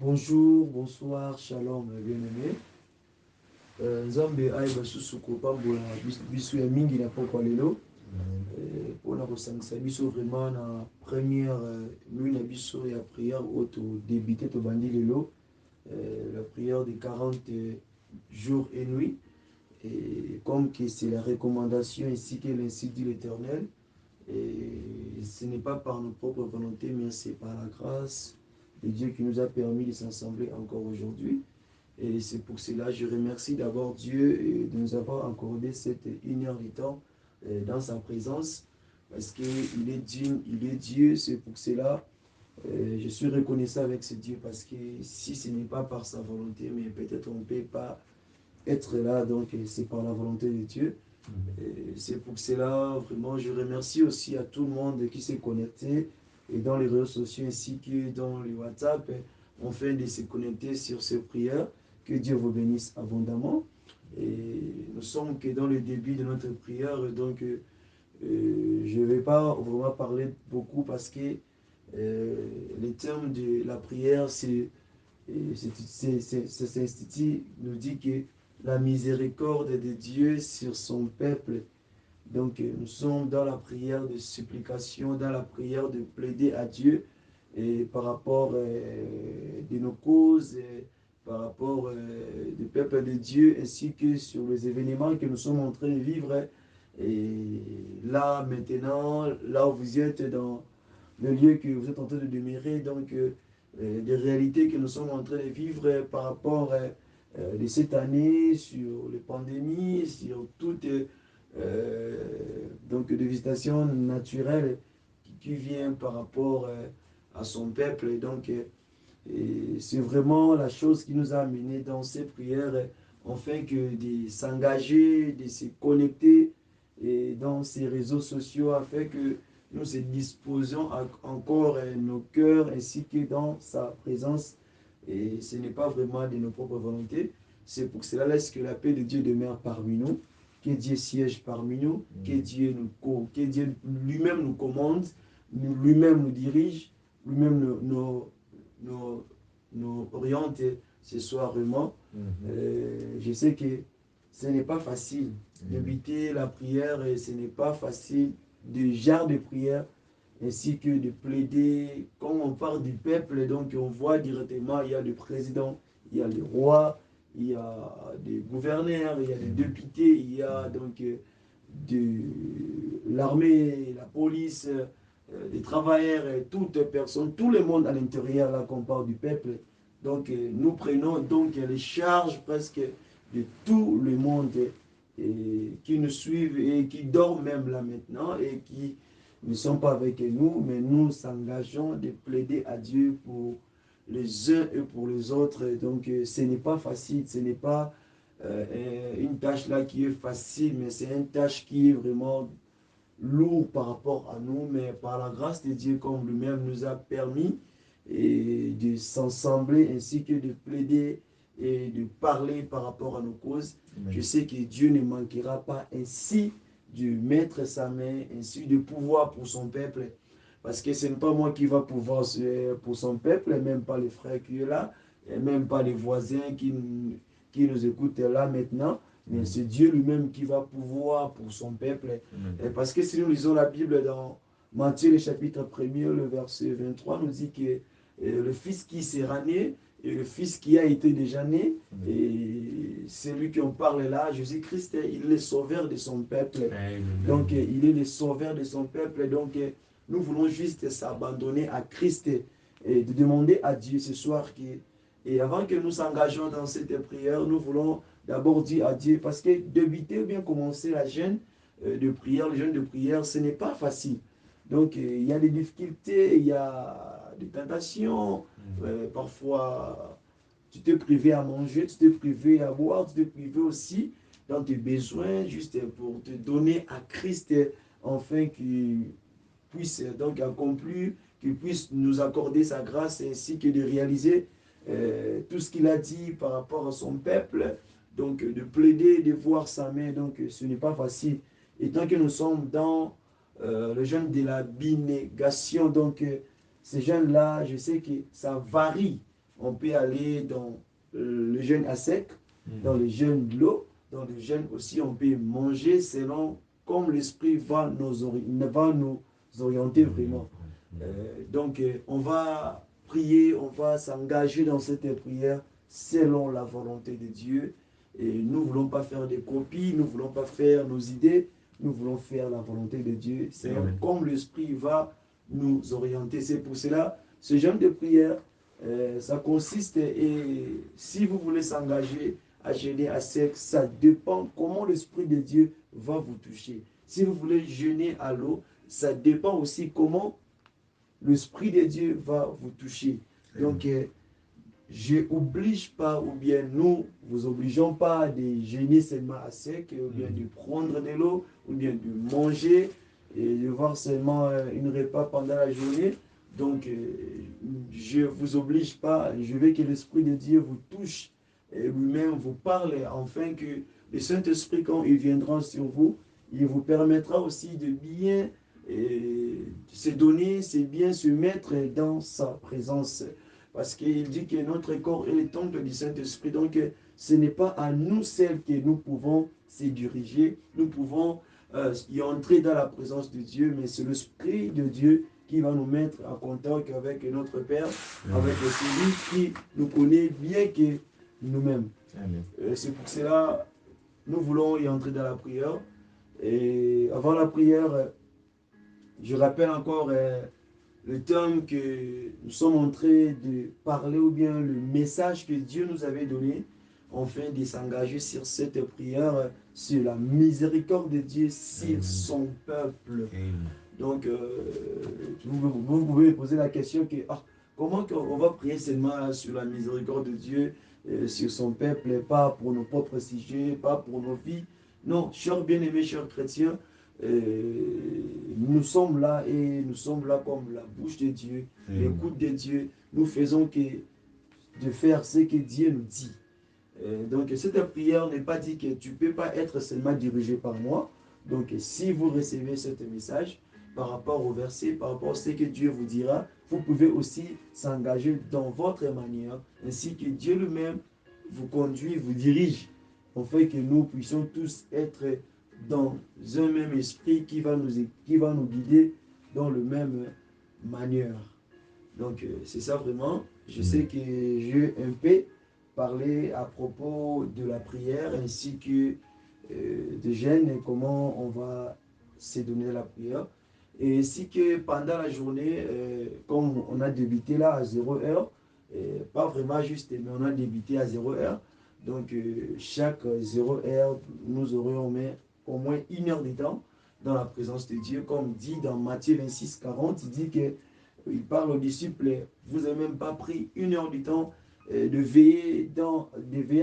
Bonjour, bonsoir, shalom, bien-aimé. Nzambe aïba susuko pambola biso ya mingi na pokwa lelo. Pona kosangisa biso vraiment na première nuit na biso ya prière auto débuté to bandi lelo. La prière de 40 jours et nuits. Et comme que c'est la recommandation ainsi que l'ainsi dit l'Éternel, et ce n'est pas par nos propres volontés, mais c'est par la grâce de Dieu qui nous a permis de s'assembler encore aujourd'hui. Et c'est pour cela que je remercie d'abord Dieu de nous avoir accordé cette 1 heure de temps dans sa présence, parce qu'il est digne, il est Dieu. C'est pour cela je suis reconnaissant avec ce Dieu, parce que si ce n'est pas par sa volonté, mais peut-être on ne peut pas être là, donc c'est par la volonté de Dieu. C'est pour cela, vraiment, je remercie aussi à tout le monde qui s'est connecté et dans les réseaux sociaux ainsi que dans le WhatsApp, afin de se connecter sur ces prières. Que Dieu vous bénisse abondamment. Et nous sommes que dans le début de notre prière, donc je ne vais pas vraiment parler beaucoup parce que le terme de la prière, cet institut nous dit que la miséricorde de Dieu sur son peuple. Donc nous sommes dans la prière de supplication, dans la prière de plaider à Dieu et par rapport de nos causes, par rapport du peuple de Dieu, ainsi que sur les événements que nous sommes en train de vivre. Et là, maintenant, là où vous êtes, dans le lieu que vous êtes en train de demeurer, donc des réalités que nous sommes en train de vivre par rapport de cette année, sur les pandémies, sur toutes donc des visitations naturelles qui viennent par rapport à son peuple. Et donc, c'est vraiment la chose qui nous a amenés dans ces prières, afin que de s'engager, de se connecter et dans ces réseaux sociaux, afin que nous se disposons encore nos cœurs ainsi que dans sa présence. Et ce n'est pas vraiment de nos propres volontés. C'est pour cela laisse que la paix de Dieu demeure parmi nous, que Dieu siège parmi nous, que Dieu lui-même nous commande, lui-même nous dirige, lui-même nous oriente ce soir vraiment. Je sais que ce n'est pas facile d'éviter la prière, et ce n'est pas facile de genre de prière ainsi que de plaider. Quand on parle du peuple, donc on voit directement, il y a le président, il y a le roi, il y a des gouverneurs, il y a des députés, il y a donc de l'armée, la police, des travailleurs, toute personne, tout le monde à l'intérieur, là qu'on parle du peuple. Donc nous prenons donc les charges presque de tout le monde qui nous suivent et qui dorment même là maintenant et qui ne sont pas avec nous, mais nous s'engageons de plaider à Dieu pour les uns et pour les autres. Donc ce n'est pas facile, ce n'est pas une tâche là qui est facile, mais c'est une tâche qui est vraiment lourde par rapport à nous, mais par la grâce de Dieu, comme lui-même nous a permis de s'ensembler ainsi que de plaider et de parler par rapport à nos causes. Amen. Je sais que Dieu ne manquera pas ainsi de mettre sa main, ainsi de pouvoir pour son peuple. Parce que ce n'est pas moi qui va pouvoir pour son peuple, même pas les frères qui sont là, et même pas les voisins qui nous écoutent là maintenant, mais c'est Dieu lui-même qui va pouvoir pour son peuple. Parce que si nous lisons la Bible dans Matthieu, le chapitre 1er, le verset 23, nous dit que le fils qui sera né et le fils qui a été déjà né, et c'est lui qu'on parle là, Jésus-Christ, il est le sauveur de son peuple. Donc, il est le sauveur de son peuple. Donc, nous voulons juste s'abandonner à Christ et de demander à Dieu ce soir et avant que nous s'engagions dans cette prière, nous voulons d'abord dire à Dieu, parce que débuter ou bien commencer la jeûne de prière, le jeûne de prière, ce n'est pas facile. Donc, il y a des difficultés, il y a des tentations, parfois tu t'es privé à manger, tu t'es privé à boire, tu t'es privé aussi dans tes besoins, juste pour te donner à Christ, afin qu'il puisse donc accomplir, qu'il puisse nous accorder sa grâce, ainsi que de réaliser tout ce qu'il a dit par rapport à son peuple, donc de plaider, de voir sa main. Donc ce n'est pas facile. Et tant que nous sommes dans le jeûne de la binégation, donc ces jeûnes-là, je sais que ça varie on peut aller dans le jeûne à sec, dans le jeûne de l'eau, dans le jeûne aussi, on peut manger selon comme l'Esprit va nous orienter vraiment. Donc, on va prier, on va s'engager dans cette prière selon la volonté de Dieu. Et nous ne voulons pas faire des copies, nous ne voulons pas faire nos idées, nous voulons faire la volonté de Dieu. C'est comme l'Esprit va nous orienter. C'est pour cela, ce genre de prière, ça consiste, et si vous voulez s'engager à jeûner à sec, ça dépend comment l'Esprit de Dieu va vous toucher. Si vous voulez jeûner à l'eau, ça dépend aussi comment l'Esprit de Dieu va vous toucher. Donc, je n'oblige pas, ou bien nous vous obligeons pas de jeûner seulement à sec, ou bien de prendre de l'eau, ou bien de manger et de voir seulement une repas pendant la journée. Donc, je ne vous oblige pas, je veux que l'Esprit de Dieu vous touche et lui-même vous parle, afin que le Saint-Esprit, quand il viendra sur vous, il vous permettra aussi de bien se donner, c'est bien se mettre dans sa présence. Parce qu'il dit que notre corps est le temple du Saint-Esprit. Donc, ce n'est pas à nous seuls que nous pouvons se diriger. Nous pouvons y entrer dans la présence de Dieu, mais c'est l'Esprit de Dieu qui va nous mettre en contact avec notre Père, avec celui qui nous connaît bien que nous-mêmes. C'est pour cela nous voulons y entrer dans la prière. Et avant la prière, je rappelle encore le thème que nous sommes en train de parler, ou bien le message que Dieu nous avait donné, afin de s'engager sur cette prière, sur la miséricorde de Dieu, sur son peuple. Donc, vous pouvez poser la question que, comment on va prier seulement sur la miséricorde de Dieu, sur son peuple, pas pour nos propres sujets, pas pour nos vies. Non, chers bien-aimés, chers chrétiens, nous sommes là, et nous sommes là comme la bouche de Dieu, l'écoute de Dieu. Nous faisons que de faire ce que Dieu nous dit. Donc cette prière n'est pas dit que tu ne peux pas être seulement dirigé par moi. Donc si vous recevez ce message par rapport au verset, par rapport à ce que Dieu vous dira, vous pouvez aussi s'engager dans votre manière, ainsi que Dieu lui-même vous conduit, vous dirige, afin que nous puissions tous être dans un même esprit qui va nous guider dans le même manière. Donc c'est ça vraiment. Je sais que j'ai un peu parlé à propos de la prière, ainsi que de jeûne, et comment on va se donner la prière. Et ainsi que pendant la journée, comme on a débuté là à 0h, pas vraiment juste, mais on a débuté à 0h. Donc chaque 0h, nous aurions au moins 1 heure de temps dans la présence de Dieu. Comme dit dans Matthieu 26, 40, il dit que il parle aux disciples, vous n'avez même pas pris 1 heure du temps de veiller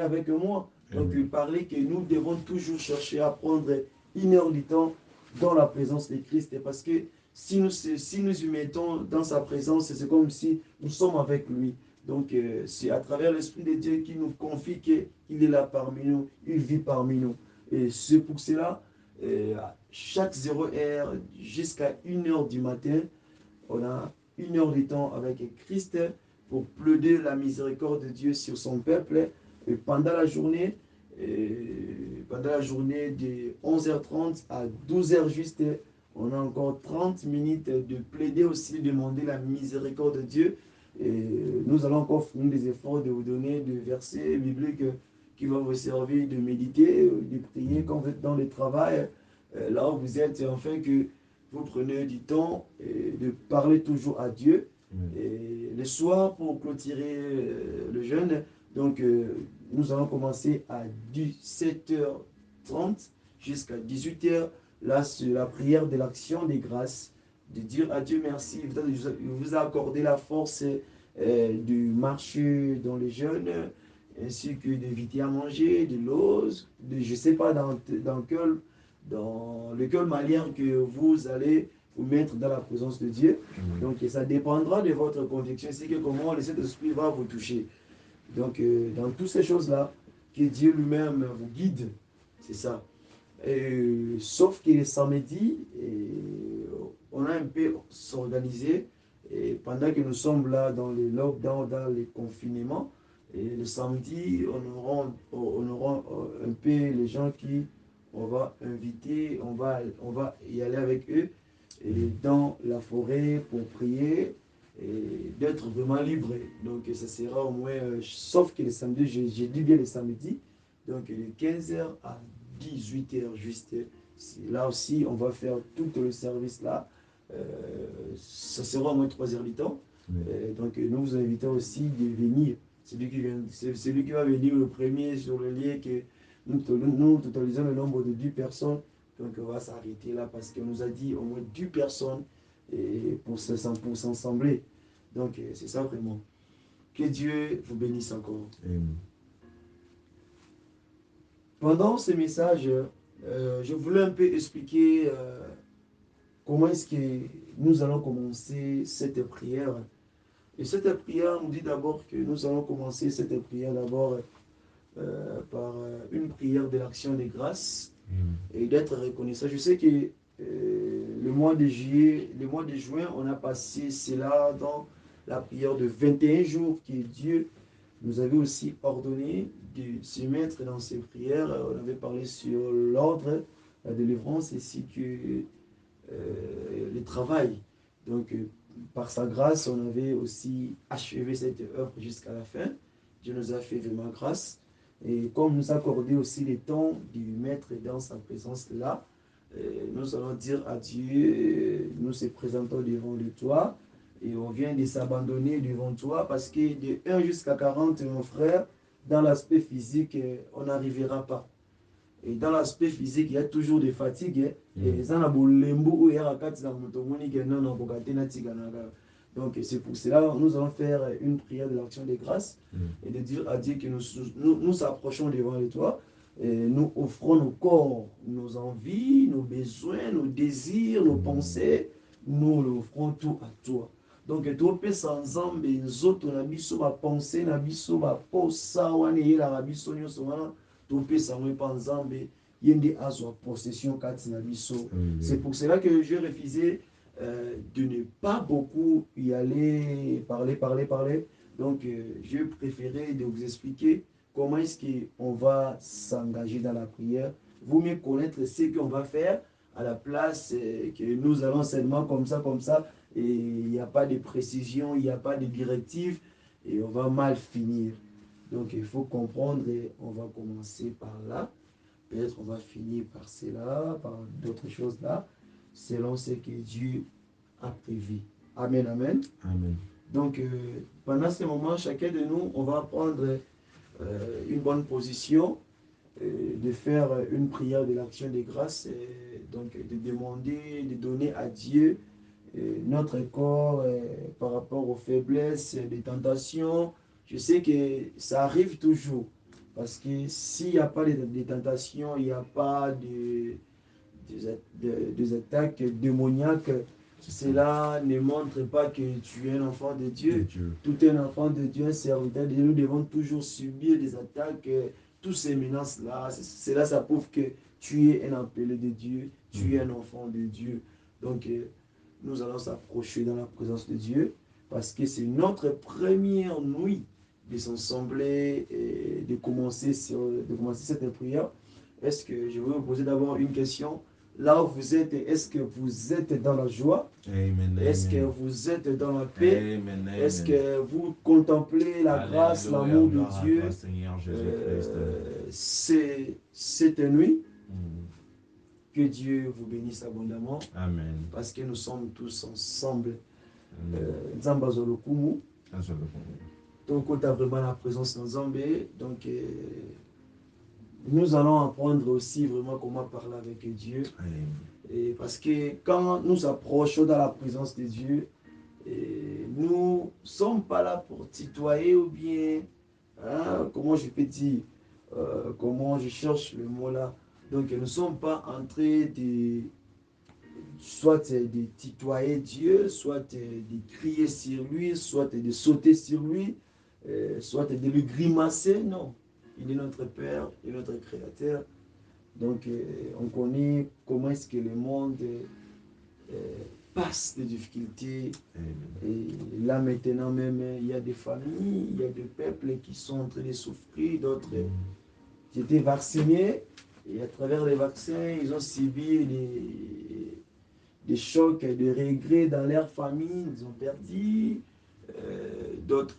avec moi. Donc il parlait que nous devons toujours chercher à prendre 1 heure du temps dans la présence de Christ. Parce que si nous y mettons dans sa présence, c'est comme si nous sommes avec lui. Donc c'est à travers l'Esprit de Dieu qui nous confie qu'il est là parmi nous, il vit parmi nous. Et c'est pour cela, chaque 0h jusqu'à 1 heure du matin, on a 1 heure de temps avec Christ pour plaider la miséricorde de Dieu sur son peuple. Et pendant la journée de 11h30 à 12h juste, on a encore 30 minutes de plaider aussi, demander la miséricorde de Dieu. Et nous allons encore fournir des efforts de vous donner des versets bibliques qui vont vous servir de méditer, de prier quand vous êtes dans le travail, là où vous êtes, afin que vous prenez du temps de parler toujours à Dieu. Et le soir, pour clôturer le jeûne, donc nous allons commencer à 17h30 jusqu'à 18h. Là, c'est la prière de l'action des grâces, de dire à Dieu merci. Il vous a accordé la force de marcher dans les jeûnes, ainsi que d'éviter à manger, de l'eau, je ne sais pas dans quelle manière que vous allez vous mettre dans la présence de Dieu. Donc ça dépendra de votre conviction, c'est que comment le Saint-Esprit va vous toucher. Donc dans toutes ces choses-là, que Dieu lui-même vous guide, c'est ça. Sauf que le samedi, on a un peu s'organiser Et pendant que nous sommes là dans les lockdowns, dans les confinements, et le samedi, on aura un peu les gens qui on va inviter, on va y aller avec eux et dans la forêt pour prier et d'être vraiment libre. Donc ça sera au moins, sauf que le samedi, j'ai dit bien le samedi, donc de 15h à 18h juste. Là aussi, on va faire tout le service là. Ça sera au moins 3h du temps. Donc nous vous invitons aussi de venir. C'est lui qui va venir le premier sur le lien que nous totalisons le nombre de 10 personnes. Donc on va s'arrêter là parce qu'on nous a dit au moins 10 personnes pour s'assembler. Donc c'est ça vraiment. Que Dieu vous bénisse encore. Amen. Pendant ce message, je voulais un peu expliquer comment est-ce que nous allons commencer cette prière. Et cette prière nous dit d'abord que nous allons commencer cette prière d'abord par une prière de l'action des grâces et d'être reconnaissant. Je sais que le mois de juillet, le mois de juin, on a passé cela dans la prière de 21 jours que Dieu nous avait aussi ordonné de se mettre dans ces prières. On avait parlé sur l'ordre, la délivrance ainsi que le travail. Donc, par sa grâce, on avait aussi achevé cette œuvre jusqu'à la fin. Dieu nous a fait vraiment grâce. Et comme nous accordait aussi le temps de mettre dans sa présence là, nous allons dire à Dieu, nous se présentons devant le toi et on vient de s'abandonner devant toi parce que de 1 jusqu'à 40, mon frère, dans l'aspect physique, on n'arrivera pas. Et dans l'aspect physique, il y a toujours des fatigues. Et ça n'a donc c'est pour cela nous allons faire une prière de l'action des grâces et de dire à Dieu que nous approchons devant toi et nous offrons nos corps, nos envies, nos besoins, nos désirs, nos pensées, nous l'offrons tout à toi. Donc tu peux sans ensemble nous autres na biso ba pensée na biso ba posa wana yela na biso nyonso wana topesa mwe pa nzambe yende azwa possession kati na biso. C'est pour cela que j'ai refusé de ne pas beaucoup y aller parler. Donc j'ai préféré de vous expliquer comment est-ce qu'on va s'engager dans la prière, vous mieux connaître ce qu'on va faire à la place que nous allons seulement comme ça et il n'y a pas de précision, il n'y a pas de directive et on va mal finir. Donc il faut comprendre et on va commencer par là. Peut-être on va finir par cela, par d'autres choses là, selon ce que Dieu a prévu. Amen, amen. Amen. Donc pendant ce moment, chacun de nous, on va prendre une bonne position, de faire une prière de l'action des grâces, donc de demander, de donner à Dieu notre corps par rapport aux faiblesses, des tentations. Je sais que ça arrive toujours. Parce que s'il n'y a pas de tentations, il n'y a pas des attaques démoniaques, cela ne montre pas que tu es un enfant de Dieu. Tout un enfant de Dieu, un serviteur de Dieu, nous devons toujours subir des attaques, toutes ces menaces-là. Cela, ça prouve que tu es un appelé de Dieu, tu es un enfant de Dieu. Donc, nous allons s'approcher dans la présence de Dieu parce que c'est notre première nuit de s'assembler et de commencer cette prière. Est-ce que je vais vous poser d'abord une question? Là où vous êtes, est-ce que vous êtes dans la joie? Est-ce que vous êtes dans la paix? Est-ce que vous contemplez la grâce, l'amour de Dieu cette nuit? Que Dieu vous bénisse abondamment. Amen. Parce que nous sommes tous ensemble. Nzamba Zolokumu. Donc, on a vraiment la présence dans Zambé. Donc, nous allons apprendre aussi vraiment comment parler avec Dieu. Et parce que quand nous approchons dans la présence de Dieu, nous ne sommes pas là pour tutoyer ou bien, hein, comment je peux dire, comment je cherche le mot là. Donc, nous ne sommes pas en train de soit de tutoyer Dieu, soit de crier sur lui, soit de sauter sur lui, soit de lui grimacer. Non, il est notre Père, il est notre Créateur. Donc on connaît comment est-ce que le monde passent des difficultés. Et là maintenant même, il y a des familles, il y a des peuples qui sont en train de souffrir, d'autres qui étaient vaccinés. Et à travers les vaccins, ils ont subi des chocs, des regrets dans leur famille, ils ont perdu. D'autres,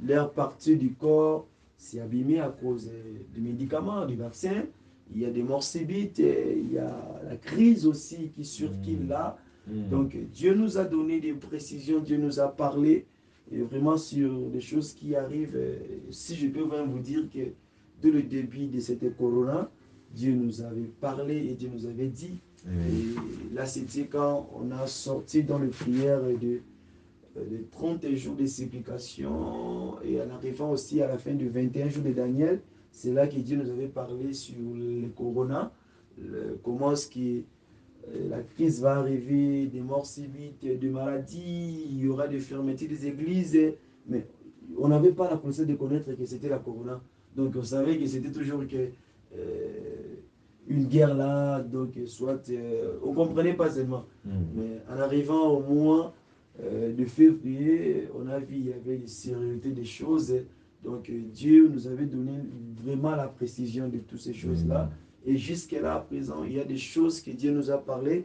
leur partie du corps s'est abîmée à cause des médicaments, du vaccin. Il y a des morts subites, il y a la crise aussi qui circule là. Donc Dieu nous a donné des précisions, Dieu nous a parlé et vraiment sur des choses qui arrivent. Si je peux vraiment vous dire que dès le début de cette corona, Dieu nous avait parlé et Dieu nous avait dit. Et là, c'était quand on a sorti dans les prières de 30 jours de supplication et en arrivant aussi à la fin du 21 jours de Daniel, c'est là que Dieu nous avait parlé sur le corona, comment est-ce que la crise va arriver, des morts subites, des maladies, il y aura des fermetures des églises, mais on n'avait pas la connaissance de connaître que c'était la corona. Donc on savait que c'était toujours une guerre là, donc soit on ne comprenait pas seulement. Mais en arrivant au mois de février, on a vu il y avait une sérieuxité des choses. Donc Dieu nous avait donné vraiment la précision de toutes ces choses-là. Et jusqu'à là, à présent, il y a des choses que Dieu nous a parlé.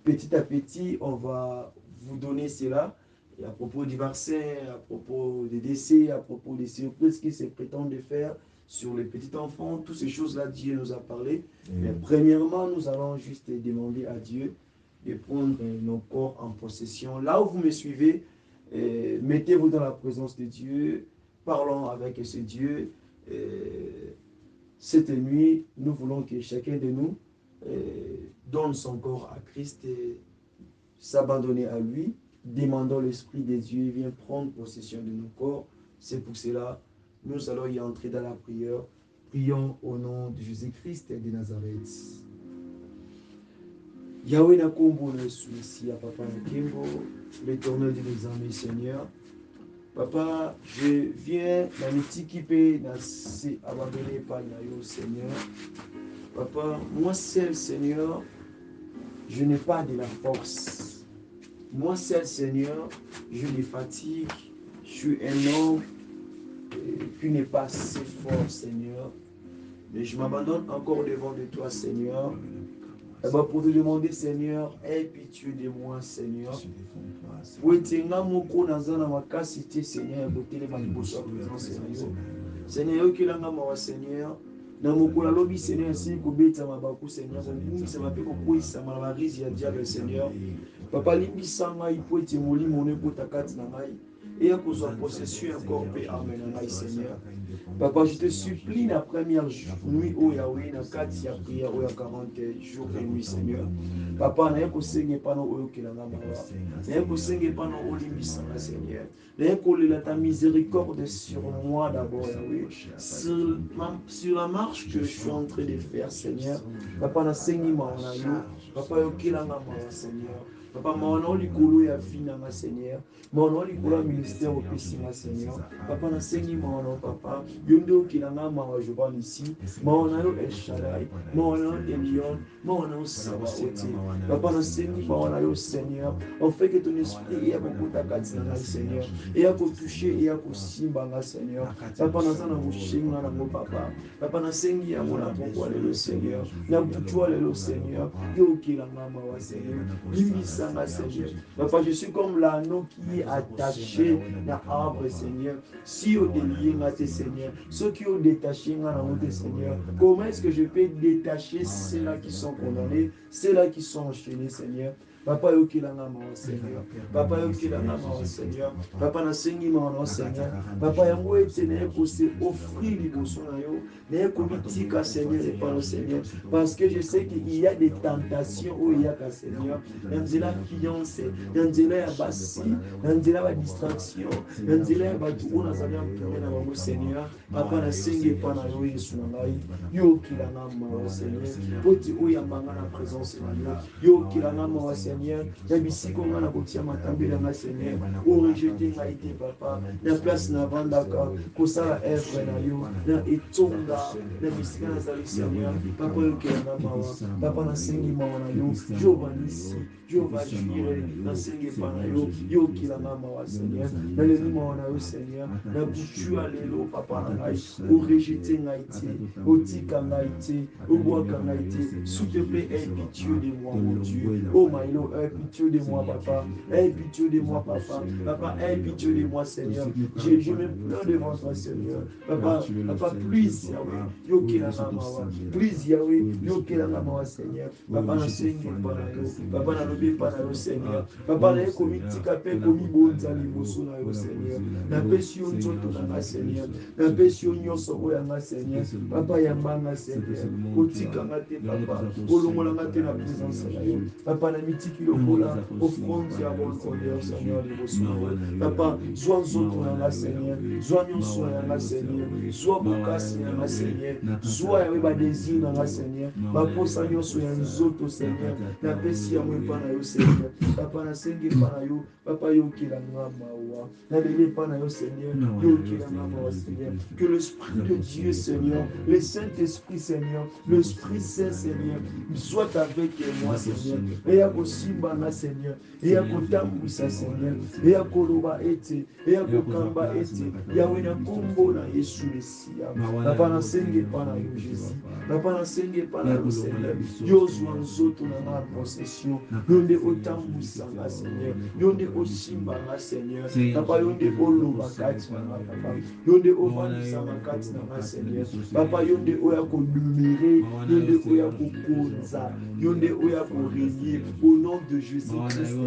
Petit à petit, on va vous donner cela. Et à propos du vaccin, à propos des décès, à propos des surprises qui se prétendent de faire sur les petits enfants, toutes ces choses-là, Dieu nous a parlé. Mais premièrement, nous allons juste demander à Dieu de prendre nos corps en possession. Là où vous me suivez, mettez-vous dans la présence de Dieu, parlons avec ce Dieu. Cette nuit, nous voulons que chacun de nous donne son corps à Christ et s'abandonner à lui. Demandons l'Esprit de Dieu, viens prendre possession de nos corps. C'est pour cela, nous allons y entrer dans la prière. Prions au nom de Jésus-Christ de Nazareth. Yahweh na kombo na Messia, Papa Nkembo, l'éternel de nos armées, Seigneur. Papa, je viens dans l'équipe, dans ces abandonnés par Nayo, Seigneur. Papa, moi seul, Seigneur, je n'ai pas de la force. Moi seul, Seigneur, je les fatigue. Je suis un homme qui n'est pas assez fort, Seigneur. Mais je m'abandonne encore devant de toi, Seigneur. D'abord pour te demander, Seigneur, aie pitié de moi, Seigneur. Seigneur, Seigneur, Seigneur, na mokolo lobi Seigneur si kobeta mabaku Seigneur ngumisa mape kokwisa malarizi ya diable Seigneur. Papa limbisa ngai po ete molimo ne kota kati na ngai et à cause de possession encore paix amen ngai Seigneur. Papa, je te supplie la première nuit au Yahweh na kati ya prière au 40 jours et nuits Seigneur. Papa na yako senge pano oyo kelanga mawa. Na yako senge pano olimbisa na Seigneur. Na yako lela ta miséricorde sur moi d'abord Yahweh. Sur la marche que je suis en train de faire Seigneur. Papa na sengi maona yo. Papa yo kelanga mawa Seigneur. Papa maona likolo ya fina ma Seigneur. Maona likolo ministère au pesi ma Seigneur. Papa na sengi maona papa. Yondo kilanga mawa jovan ici. Maona yo El Shaddai. Maona yo Elion. Maona yo Sabaoti. Papa na sengi maona yo Seigneur. On fait que ton esprit ait beaucoup d'akati na Seigneur. Et à toucher et à simba na Seigneur. Papa na zana mushinga na mo papa. Papa na sengi ya mona poko le Seigneur. Na butwa le Seigneur. Yo kilanga mawa Seigneur. Limbisa na Seigneur. Papa, je suis comme l'anneau qui est attaché dans l'arbre, Seigneur. Si on est lié à tes Seigneur, ceux qui ont détaché dans tes Seigneur, comment est-ce que je peux détacher ceux-là qui sont condamnés, ceux-là qui sont enchaînés, Seigneur? Papa yo kilanga mawa Seigneur. Papa yo kilanga mawa Seigneur. Papa na sengi mawa Seigneur. Papa yango ete na ko se offrir liboso na yo. Na ko bitika Seigneur et par le Seigneur. Parce que je sais qu'il y a des tentations où il y a ka Seigneur. Nzela fiancé, nzela ya basi, nzela ba distraction, nzela ya batu ona zali ampume na bango Seigneur. Papa na sengi pa na yo Yesu na ngai. Yo kilanga mawa Seigneur. Poti oya mbanga na présence na yo. Yo kilanga mawa Seigneur. Na bisiko nga na kotia matambela nga Seigneur. O rejeter nga ite papa. Na place na vandaka. Kosala œuvre na yo. Na etonga. Na bisika na zali Seigneur. Papa yo kilanga mawa. Papa na sengi mawa yo yo vanisi yo vajire na senge pana yo yo kila mama wa Seigneur na le numéro na yo Seigneur na butu alelo papa na ngai o rejeter ngaiti o tika ngaiti o boaka ngaiti s'il te plaît aie pitié de moi mon Dieu oh my Lord aie pitié de moi papa aie pitié de moi papa aie pitié de moi Seigneur je me plains devant toi Seigneur papa please Yahweh yo kila mama wa please Yahweh yo kila mama wa Seigneur papa na senge pana yo papa na lobi pana yo Seigneur papa na ekomi tika pe komi bonza liboso na yo Seigneur na pesi yo nzoto na nga Seigneur na pesi yo nyonso oyo nga Seigneur papa yambanga Seigneur otikanga te papa olongolanga te na présence na yo papa na mitiki lokola offrande ya bon honneur Seigneur liboso na yo papa zwa nzoto na nga Seigneur zwa nyonso na nga Seigneur zwa bokasi na nga Seigneur zwa yawe badésir na nga Seigneur baposa nyonso ya nzoto Seigneur na pesi yango epa na yo Seigneur papa na sengi epa na yo papa yokela nga mawa na lelo epa na yo Seigneur yokela nga mawa Seigneur que l'Esprit de Dieu Seigneur le Saint-Esprit Seigneur l'Esprit Saint Seigneur soit avec moi Seigneur eya kosimba nga Seigneur eya kotambwisa Seigneur eya koloba ete eya kokamba ete yawe na kombo na Yesu Mesia papa na sengi epa na yo Jésus papa na sengi epa na yo Seigneur yozwa nzoto na nga possession yonde otambwisa nga Seigneur yonde osimba nga Seigneur papa yonde oloba kati na nga papa yonde ovandisa makati na nga Seigneur papa yonde oya kodumire yonde oya kokonza yonde oya korégner au nom de Jésus-Christ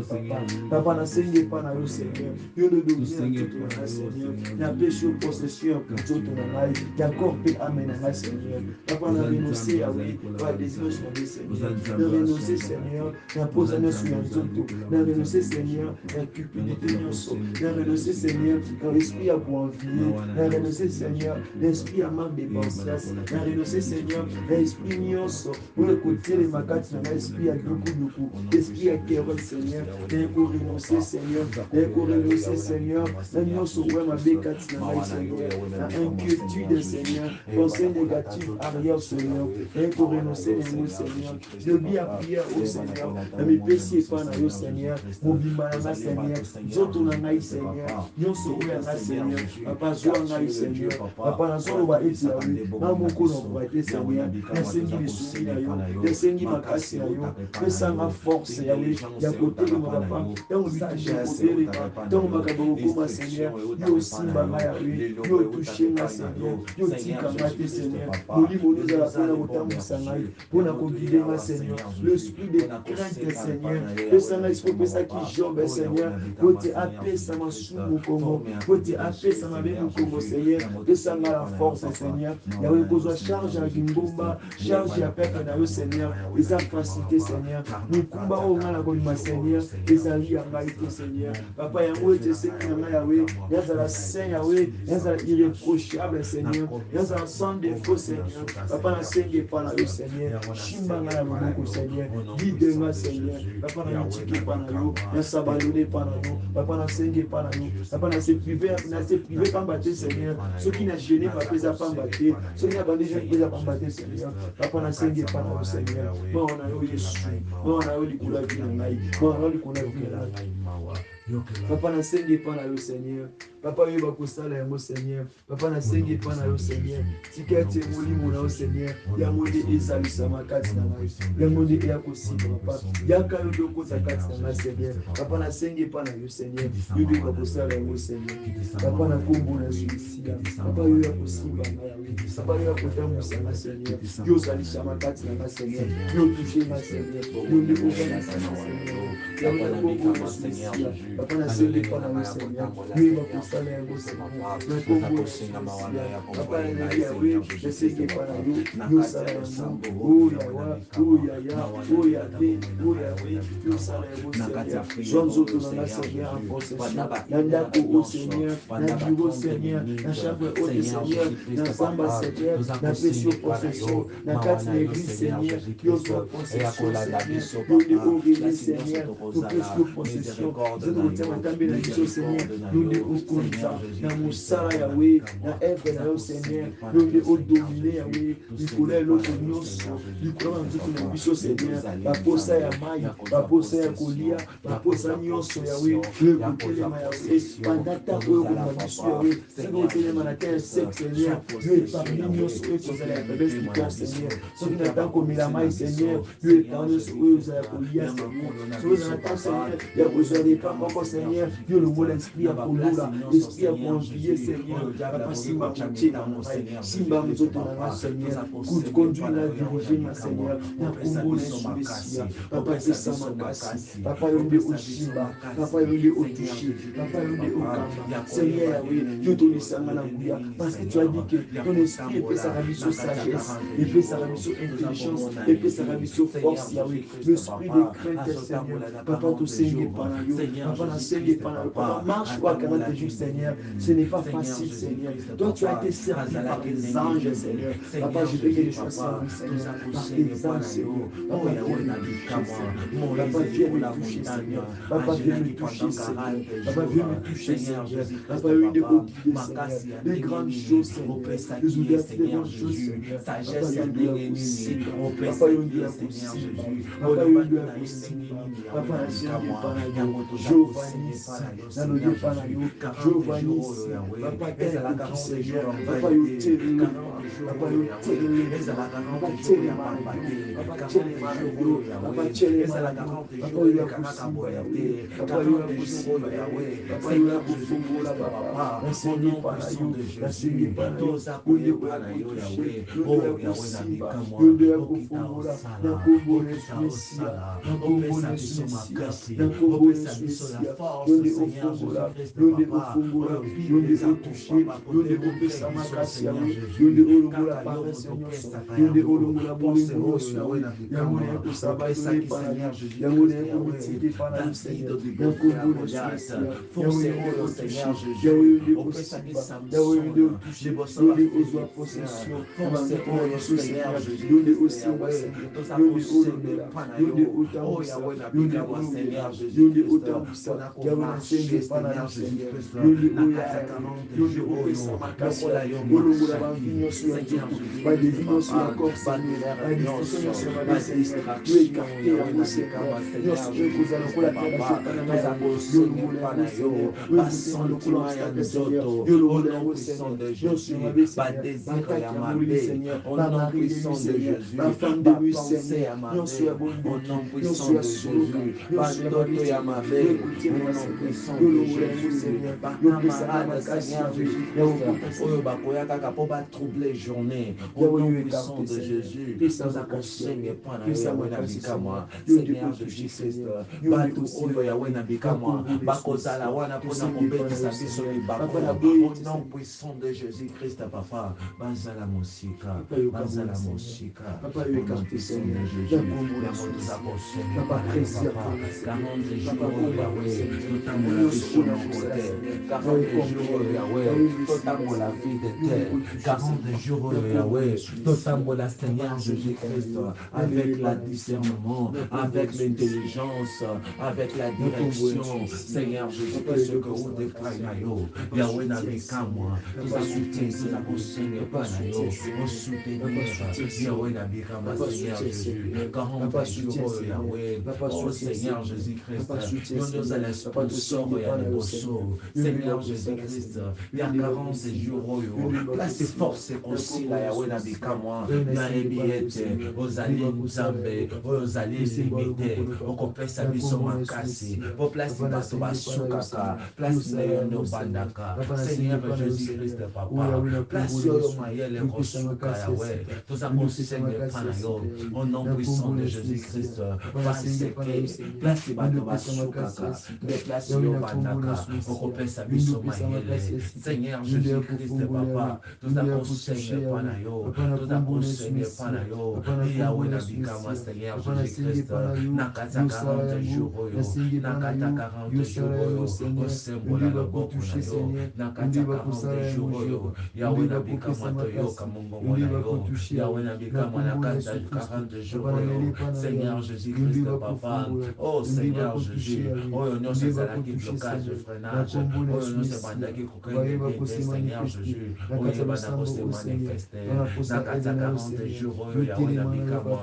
papa na sengi epa na yo Seigneur yonde domine nzoto na nga Seigneur na pesi yo possession ya nzoto na ngai ya corps mpe ame na nga Seigneur papa na renoncer yawe ba désirance na Seigneur na renoncer Seigneur na posa nyonso ya nzoto na renoncer Seigneur ya cupidité nyonso na renoncer Seigneur na esprit ya koenvier na renoncer Seigneur l'esprit ya manque de patience na renoncer Seigneur na esprit nyonso oyo kotelema kati na nga esprit ya dukuduku esprit ya querelle Seigneur na korenoncer Seigneur na korenoncer Seigneur na nyonso oyo mabe kati na ngai Seigneur na inquiétude Seigneur pensée négative arrière Seigneur na korenoncer yango Seigneur lobi à prière au Seigneur na mipesi epa na yo Seigneur mobimba na nga Seigneur nzoto na ngai Seigneur nyonso oyo ya nga Seigneur papa zwa ngai Seigneur papa nazoloba ete yawe na moko na koba te Seigneur nasengi lisungi na yo nasengi makasi na yo pesanga force yawe ya kotelema papa ntango bituje kotelema ntango makambo kokoma Seigneur yo osimba nga yawe yo otushe nga Seigneur yo otika nga te Seigneur molimo nozala mpona kotambwisa ngai mpona kogide nga Seigneur l'esprit de crainte Seigneur pesanga esprit opesaki Job Seigneur pote apesa masumu kongo pote apesa mabe kongo Seigneur pesanga la force Seigneur yawe kozwa charge ya ngomba charge ya pepe na yo Seigneur eza facilité Seigneur mikumba oyo nga na kondima Seigneur ezali ya ngai te Seigneur papa yango ete sengi na ngai yawe yazala saint yawe yazala irréprochable Seigneur yazala sans défaut Seigneur papa na sengi epa na yo Seigneur shimba nga na loboko Seigneur guide nga Seigneur papa na mitiki epa na yo na sabalone epa na yo papa na sengi epa na yo papa na se privé pamba te Seigneur soki na gêné papa eza pamba te soki na bandi jeune eza pamba te Seigneur papa na sengi epa na yo Seigneur moko na yo Yesu moko na yo likolo ya vi na ngai moko na yo likolo ya vi na ngai papa na sengi epa na yo Seigneur papa oyo bakosala yango Seigneur papa na sengi epa na yo Seigneur tika ete molimo na yo Seigneur yango nde ezalisama kati na ngai yango nde eya kosimba papa yaka yo nde okota kati na ngai Seigneur papa na sengi epa na yo Seigneur yo nde bakosala yango Seigneur papa na kombo na Yesu papa oyo ya kosimba ngai yawe papa oyo ya kotambwisa nga Seigneur yo ozalisama kati na ngai Seigneur yo otushe nga Seigneur yo nde okanisa nga Seigneur yango na kombo na Yesu papa na sengi epa na yo Seigneur yo bakosala yango Seigneur na kombo na Yesu papa na yawe na sengi epa na yo yo sala yango oyawa oyaya oyabe oyabe yo sala yango Seigneur zwa nzoto na nga Seigneur en possession na ndako o Seigneur na bureau Seigneur na chambre haute Seigneur na zamba Seigneur na pesi yo possession na kati na église Seigneur yo zwa possession Seigneur yo nde orene Seigneur topesi yo possession nzete kotia matambe na biso Seigneur yo nde okonza na mosala yawe na eve na yo Seigneur yo nde odomine yawe likolo ya eloko nyonso likolo ya nzoto na biso Seigneur baposa ya mai baposa ya kolia baposa nyonso yawe yo ekotelema yawe pandata oyo komona biso yawe soki otelema na terre sec Seigneur yo eparmi nyonso oyo ekozala ya faiblesse du corps Seigneur soki na ntango komela mai Seigneur yo eparmi nyonso oyo ozala kolia Seigneur soki ozala ntango Seigneur ya kozwa repas moko Seigneur yo lobola esprit ya kolula esprit ya koenvie Seigneur papa simba motie na ngai simba nzoto na ngai Seigneur conduire na diriger ma Seigneur na kombo na Yesu Mesia papa pesa makasi papa yo nde oshimba papa yo nde otouché papa yo nde okamba Seigneur yawe yo tolisanga na nguya parce que tu as dit que ton esprit epesaka biso sagesse epesaka biso intelligence epesaka biso force yawe l'esprit de crainte Seigneur papa tosengi epa na yo papa nasengi epa na yo papa marche quoi 40 jours Seigneur ce n'est pas facile Seigneur toi tu as été servi par les anges Seigneur papa je veux que les choses soient Seigneur par tes anges Seigneur papa viens me toucher Seigneur papa viens me toucher Seigneur papa viens me toucher Seigneur papa viens me guider Seigneur les grandes choses Seigneur les ouvertures des grandes choses Seigneur sagesse ya ndenge nini papa yo ndio ya kusimba papa yo ndio ya kusimba papa nasengi epa na yo Jovanisi nalobi epa na yo Jovanisi papa tala Seigneur papa yo telele papa yo telele papa telema papa telema papa telema papa yo ya kusimba papa yo ya kusimba papa yo ya kufungola papa nasengi epa na yo nasengi epa na yo onde oya kutushe onde oya kusimba onde oya kufungola na kombo na Yesu Mesia na kombo na Yesu Mesia na kombo na Yesu Mesia onde ofungola onde ofungola onde otushe onde opesa makasi yawe onde olongola paresse nyonso onde olongola bolingo nyonso yawe yango na ekosaba epa na yo yango na ekomitiki epa na yo Seigneur na kombo na Yesu Mesia yawe onde otushe yawe onde osimba yawe onde otushe onde ozwa possession na banzete na biso Seigneur onde osimba Seigneur onde olobela onde otambwisa onde olobela onde otambwisa yawe nasengi epa na yo Seigneur onde oyaya onde opesa makasi olongola banvi nyonso ya nzoto badevi nyonso ya corps Seigneur badistriction nyonso ya mabe Seigneur yo ekarte yango Seigneur nyonso oyo ekozala lokola te bazokana na yango yo longola yango Seigneur oyo ekotema lokola obstacle Seigneur yo longola yango Seigneur nyonso ya mabe Seigneur bakati ya molili Seigneur bamari de lui Seigneur bafemme de lui Seigneur nyonso ya bondoki nyonso ya soloka nyonso ya mabe Seigneur yo ekotiema Seigneur yo longola yango Seigneur yo pesaka makasi oyo bakoya kaka po batroubler journée au nom puissant de Jésus toza kosenga epa na yo yawe na bikamwa Seigneur Jésus-Christ bato oyo yawe na bikamwa bakozala wana mpona kobetisa biso libako au nom puissant de Jésus-Christ papa bazala mosika bazala mosika au nom puissant de Jésus yango toza kosenga epa na yo papa 40 jours oyo yawe totambola biso moko te 40 jours oyo yawe totambola vie de terre 40 jours Yahweh totambola Seigneur Jésus-Christ avec la discernement avec l'intelligence avec la direction Seigneur Jésus-Christ ce que vous déprime Yahweh na bikamwa toza soutenir toza kosenga epa na yo osoutenir Yahweh na bikamwa Seigneur Jésus 40 jours Yahweh oh Seigneur Jésus-Christ yo nde ozala sponsor ya liboso Seigneur Jésus-Christ ya 40 jours oyo place force ekosila yawe na bikamwa nayebi ete ozali nzambe oyo ozali limite okopesa biso makasi po place bato basukaka place na yo nde obandaka Seigneur Jésus-Christ papa place oyo mayele ekosuka yawe toza kosenga epa na yo au nom puissant de Jésus-Christ place bato basukaka nde place oyo obandaka okopesa biso mayele Seigneur Jésus-Christ papa toza kosenga kosenge pana yo, toza kosenge pana yo, Yahweh na bikama Seigneur Jésus-Christ, nakata 40 jours oyo, nakata 40 jours oyo, osembola loboko na yo, nakata 40 jours oyo, Yahweh na bikama toyoka mongongo na yo, Yahweh na bikama nakata 40 jours oyo, Seigneur Jésus-Christ papa, oh Seigneur Jésus, oyo nyonso ezalaki blocage, freinage, oyo nyonso ebandaki kokende te, Seigneur Jésus, oyo ebandako se manifeste, nakata 40 jours oyo, Yahweh na bikama,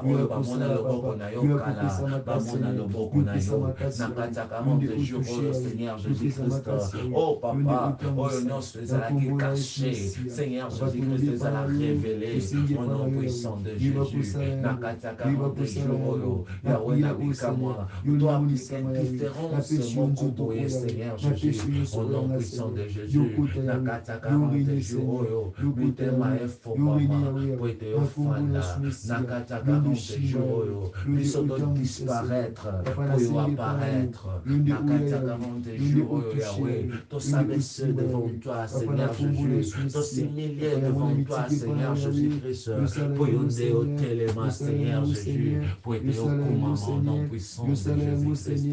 oyo bamona loboko na yo kala, bamona loboko na yo, nakata 40 jours oyo, Seigneur Jésus-Christ, oh papa, oyo nyonso ezalaki caché, Seigneur Jésus-Christ ezala révélé, au nom puissant de Jésus, nakata 40 jours oyo, Yahweh na bikama, toi appliquer différence moko boye, Seigneur Jésus, au nom puissant de Jésus, nakata 40 jours oyo, mitema efongwama, po ete ofanda, nakata 40 jours oyo, biso to disparaître, po yo apparaître, nakata 40 jours oyo, Yahweh, to s'abaisser devant toi, Seigneur Jésus, to s'humilier devant toi, Seigneur Jésus-Christ, po yo nde o telema, Seigneur Jésus, po ete okuma au nom puissant de Jésus-Christ,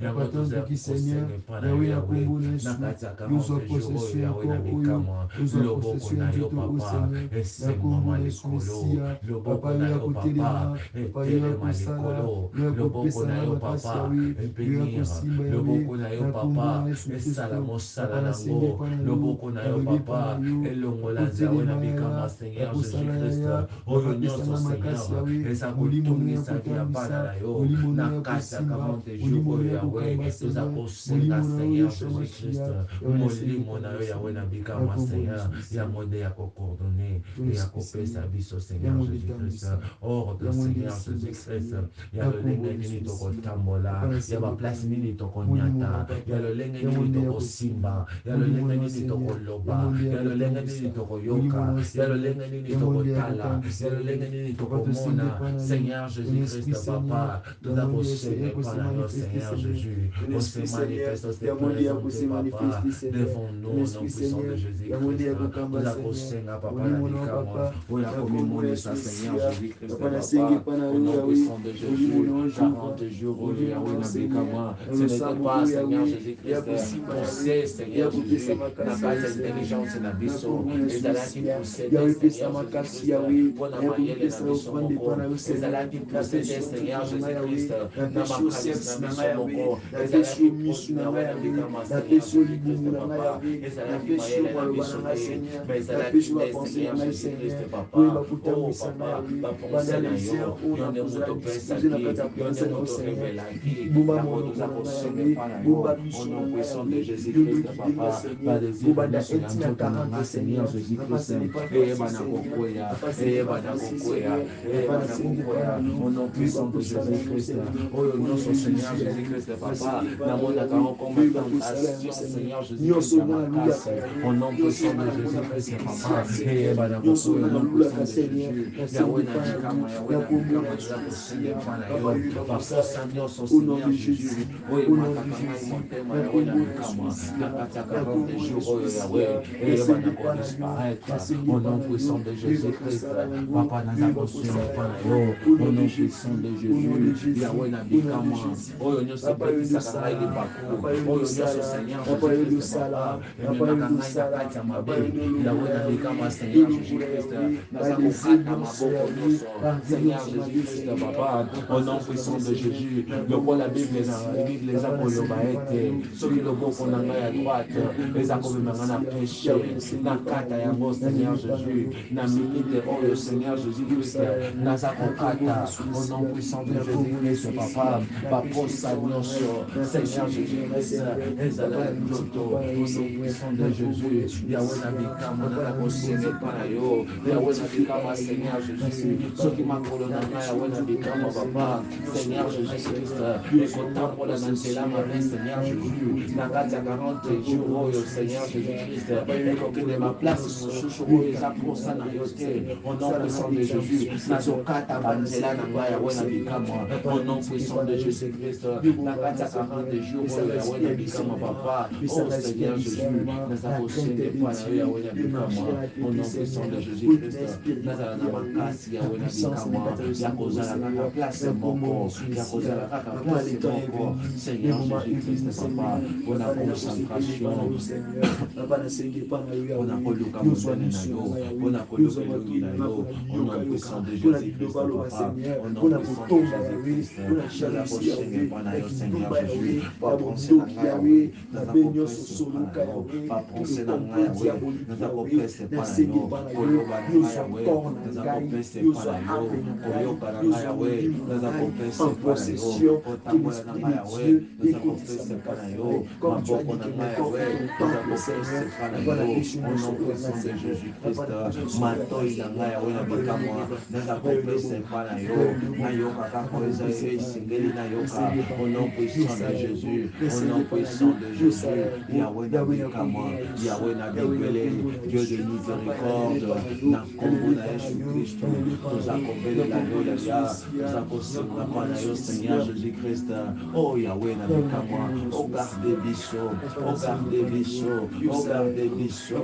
yango toza kosenge pana yo, Yahweh, nakata 40 jours oyo, Yahweh na bikama, loboko na yo papa, esengwama likolo, loboko na yo papa, etelema likolo, loboko na yo papa, ebénir, loboko na yo papa, esala mosala nango, loboko na yo papa, elongola nzambe na bikama, Seigneur Jésus-Christ, oyo nyonso Seigneur, eza kotungisa via bana na yo, nakata 40 jours oyo, Yahweh, toza kosenga, Seigneur Jésus-Christ, molimo na yo, Yahweh na bikama, Seigneur, yango nde ya kokordone, ya kopesa biso, Seigneur Jésus-Christ, ordre, Seigneur Jésus-Christ, ya lolenge nini tokotambola, ya baplace nini tokonyata, ya lolenge nini tokosimba, ya lolenge nini tokoloba, ya lolenge nini tokoyoka, ya lolenge nini tokotala, ya lolenge nini tokomona, Seigneur Jésus-Christ, papa, toza kosenge pana yo, Seigneur Jésus, on se manifeste, on se présente, papa, devant nous, au nom puissant de Jésus-Christ, toza kosenga, papa, na bikama, oya komimonisa, Seigneur Jésus-Christ, papa, au nom puissant de Jésus, 40 jours, oyo, Yahweh na bikama, ce n'était pas, Seigneur Jésus-Christ, poussé, Seigneur Jésus, na kati ya intelligence na biso, ezalaki poussé, Seigneur Jésus-Christ, mpona mayele na biso moko, ezalaki poussé, Seigneur Jésus-Christ, na makanisi na biso moko, ezalaki poussé, Yahweh na bikama, Seigneur Jésus-Christ, papa, ezalaki mayele na biso te, mais ezalaki te, Seigneur Jésus-Christ, papa, oh papa, baponse na yo, yo nde moto opesaki, yo nde moto orevelaki, yango toza kosenga epai na yo, au nom puissant de Jésus-Christ, papa, badésire nyonso ya nzoto na nga, Seigneur Jésus-Christ, eyeba na kokwea, eyeba na kokwea, eyeba na kokwea, au nom puissant de Jésus-Christ, oyo nyonso, Seigneur Jésus-Christ, papa, namonaka ngo comme tentation, Seigneur Jésus-Christ, ya makasi, au nom puissant de Jésus-Christ, papa, eyeba na kokwea, au nom puissant de Jésus, Yahweh na bikama, Yahweh na bikama, toza kosenga epai na yo, baforsa nyonso, Seigneur Jésus, oyo emataka ngai motema, Yahweh na bikama, na kati ya 40 jours oyo, Yahweh, eyeba na kodisparaître, au nom puissant de Jésus-Christ, papa, naza kosenga epai na yo, au nom puissant de Jésus, Yahweh na bikama, oyo nyonso epetisaka ngai libaku, oyo nyonso, Seigneur Jésus-Christ, papa, ememaka ngai na kati ya mabe, Yahweh na bikama, Seigneur Jésus-Christ, naza kokata maboko nyonso, Seigneur Jésus-Christ, papa, au nom puissant de Jésus, lokola Bible eza koloba ete soki loboko na ngai ya droite eza komemanga na péché, na kata yango, Seigneur Jésus, na minute oyo, Seigneur Jésus-Christ, naza kokata, au nom puissant de Jésus-Christ, papa, baposa nyonso, Seigneur Jésus-Christ, ezala nzoto, au nom puissant de Jésus, Yahweh na bikama, naza kosenga epai na yo, Yahweh na bikama, Seigneur Jésus, soki makolo na ngai, Yahweh na bikama, papa, Seigneur Jésus-Christ, ekotambola na nzela mabe, Seigneur Jésus, na kati ya 40 jours oyo, Seigneur Jésus-Christ, ekokende baplace mosusu oyo eza posa na yo te, au nom puissant de Jésus, nazokata banzela na ngai, Yahweh na bikama, au nom puissant de Jésus-Christ, na kati ya 40 jours oyo, Yahweh na bikama, papa, oh Seigneur Jésus, naza kosenga epai na yo, Yahweh na bikama, au nom puissant de Jésus-Christ. Nazala na makasi ya wena bikama ya kozala kaka place moko ya kozala kaka place moko Seigneur Jésus-Christ papa pona concentration pona koluka monene na yo pona koluka elongi na yo au nom puissant de Jésus-Christ papa au nom puissant de Jésus-Christ naza koshenge mpona yo Seigneur Jésus bapense na ngai yawe naza kopesa mpona yo bapense na ngai yawe naza kopesa mpona yo koloba na ngai yawe naza kopesa mpona yo koyoka na ngai yawe naza kopesa mpona yo kotambola na ngai yawe naza kopesa mpona yo maboko na ngai yawe naza kopesa mpona yo au nom puissant de Jésus-Christ matoi na ngai yawe na bikamwa naza kopesa mpona yo nayoka kaka eza esengeli nayoka au nom puissant de Jésus au nom puissant de Jésus Yahweh na bikamwa Yahweh na bibele Dieu de miséricorde na kombo na Yesu Kristo toza kobelela yo yaya toza kosenga mpona yo Seigneur Jésus-Christ oh Yahweh na bikamwa oh garde biso oh garde biso oh garde biso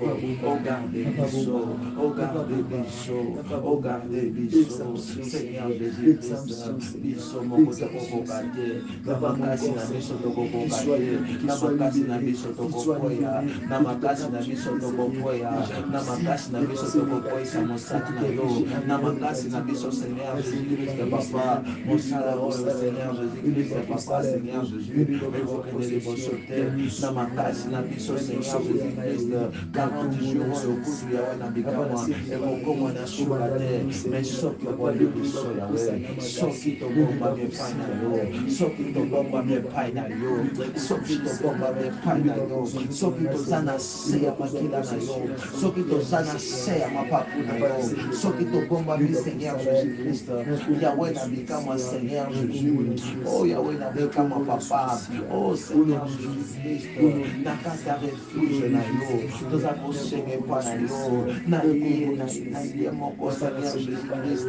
oh garde biso oh garde biso oh garde biso Seigneur Jésus-Christ biso moko tokokoka te na makasi na biso tokokoka te na makasi na biso tokokoya na makasi na biso tokokoya na makasi na biso tokokoyisa mosala na yo na makasi na biso Seigneur Jésus-Christ papa mosala oyo Seigneur Jésus-Christ papa Seigneur Jésus ezokende liboso te na makasi na biso Seigneur Jésus-Christ 40 jours oyo kutu yawe na bikamwa ekokoma na suka te mais soki oboli biso yawe soki tobombami epai na yo soki tobombami epai na yo soki tobombami epai na yo soki toza na se ya makila na yo soki toza na se ya mapapu na yo soki tobombami Seigneur Jésus-Christ yawe na bikamwa Seigneur Jésus oh yawe na bikamwa papa oh Seigneur Jésus-Christ na kati ya refuge na yo toza kosenga epai na yo na ye moko Seigneur Jésus-Christ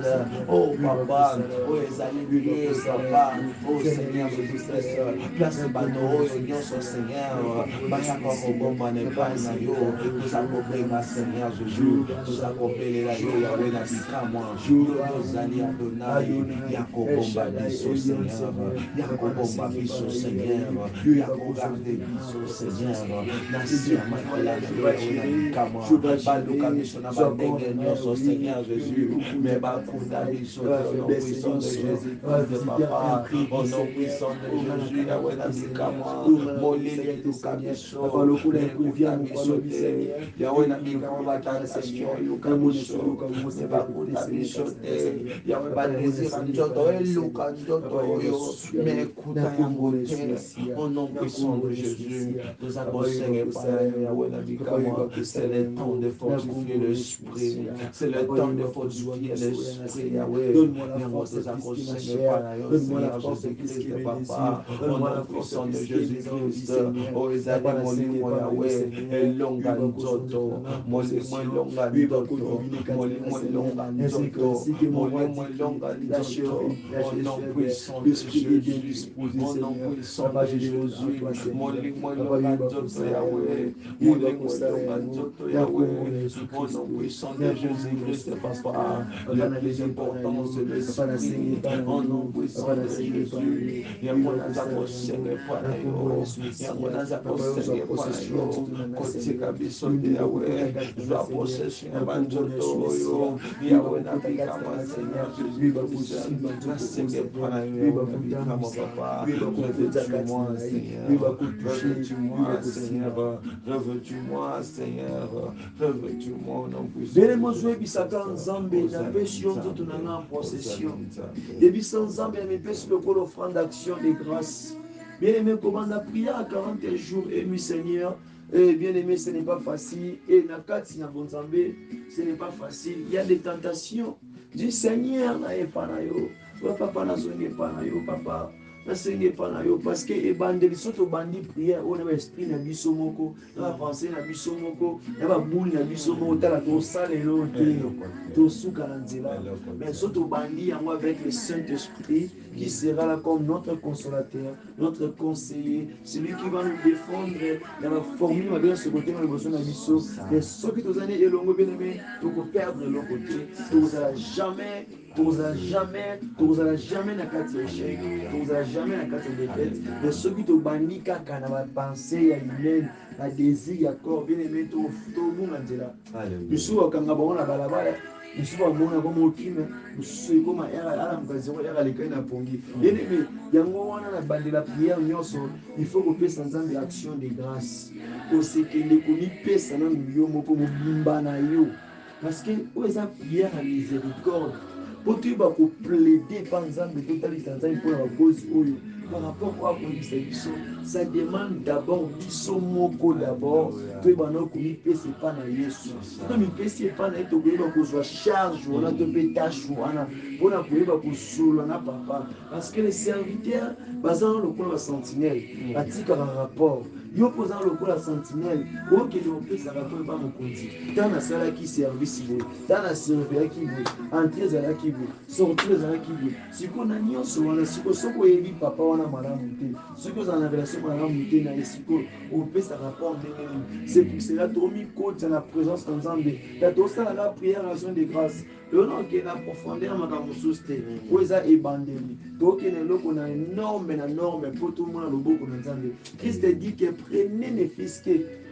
oh papa oh ezali lié papa oh Seigneur Jésus-Christ place bato oyo nyonso Seigneur bayaka kobombana epai na yo toza kobenga Seigneur Jésus toza kobelela yo yawe na bikamwa yo ozali Adonai ya kobomba biso Seigneur ya kobomba biso Seigneur ya kogarde biso Seigneur na si ya makila na yo yawe na bikamwa baluka biso na bandenge nyonso Seigneur Jésus mais bakunda biso au nom puissant de Jésus-Christ papa au nom puissant de Jésus yawe na bikamwa molili eluka biso ekuta biso te yawe na bikamwa batentation eluka biso mais bakunda biso te yawe badésira nzoto eluka nzoto oyo mais ekuta yango te au nom puissant de Jésus toza kosenga epai na yo yawe na bikamwa c'est le temps de fortifier l'esprit c'est le temps de fortifier l'esprit Yahweh yango toza kosenga epai na yo Seigneur Jésus-Christ papa au nom puissant de Jésus-Christ o ezali molimo Yahwe elonga nzoto molimo elonga nzoto molimo elonga nzoto molimo elonga nzoto au nom puissant de Jésus au nom puissant de Jésus molimo elonga nzoto Yahweh molimo elonga nzoto Yahweh au nom puissant de Jésus-Christ papa le plus important c'est l'esprit au nom puissant de Jésus yango naza kosenga epai na yo yango naza kosenga epai na yo kotika biso te yawe zwa possession ya banzoto oyo yawe na bikamwa Seigneur Jésus-Christ nasenga epai na yo yawe na bikamwa papa revêtis-moi Seigneur revêtis-moi Seigneur revêtis-moi Seigneur revêtis-moi au nom puissant Belemo zoyebisaka nzambe napesi yo nzoto na nga en possession yebisa nzambe amepesi lokola offrande d'action de grâce. Bien-aimé, commande la prière à 40 jours et nuit Seigneur. Et bien-aimé, ce n'est pas facile. Et nakati na bonzambe, ce n'est pas facile. Il y a des tentations. Dis Seigneur, na epanayo. Papa na zonge panayo, papa. nasenga epai na yo parce que ebandeli so tobandi prière oyo na baesprit na biso moko na bapensé na biso moko na babuli na biso moko tala tosala eloko te tosuka na nzela mais so tobandi yango avec le Saint-Esprit qui sera là comme notre consolateur, notre conseiller, celui qui va nous défendre dans la formule ma bien ce côté dans le besoin de biso mais ceux qui nous années elongo bien aimé tu peux perdre l'autre côté tu n'auras jamais na kati échec tu n'auras jamais na kati défaite mais ceux qui te bandi kaka na ba pensée ya humaine na désir ya corps bien aimé to munga nzela biso wakanga bango na balabala biso bamona comme okime biso ekoma alamuka zero alekani na pongi bien aimé yango wana na bandela prière nyonso il faut kopesa nzambe action de grâce kosekende komipesa na yo moko mobimba na yo parce que oyo eza prière ya miséricorde po toyeba koplaider pa nzambe totalisa nzambe mpona bakozi oyo par rapport à kondisa biso ça demande d'abord biso moko d'abord toyeba na komipesa epa na yesu to mipesi epa na ye tokoyeba kozwa charge wana to mpe tashe wana mpona koyeba kosolola na papa parce que les serviteurs baza na lokola basentinelle batikaka rapport yo mpoza na lokola sentinelle okende opesa rapport epa mokonzi ntango nasalaki service boye ntango naserviraki boye entrée ezalaki boye sortie ezalaki boye sikoyo na nyonso wana sikoyo soki oyebi papa wana malamu te soki ozala na relation malamu te na ye sikoyo opesa rapport ndenge nini c'est pour cela tomikota na présence na nzambe ta tosalaka prière action de grâce lona okende na profondeur makambo mosusu te oyo eza ebandeli tokende eloko na norme mpo tomona loboko na nzambe Christ dit que prenez ne fils que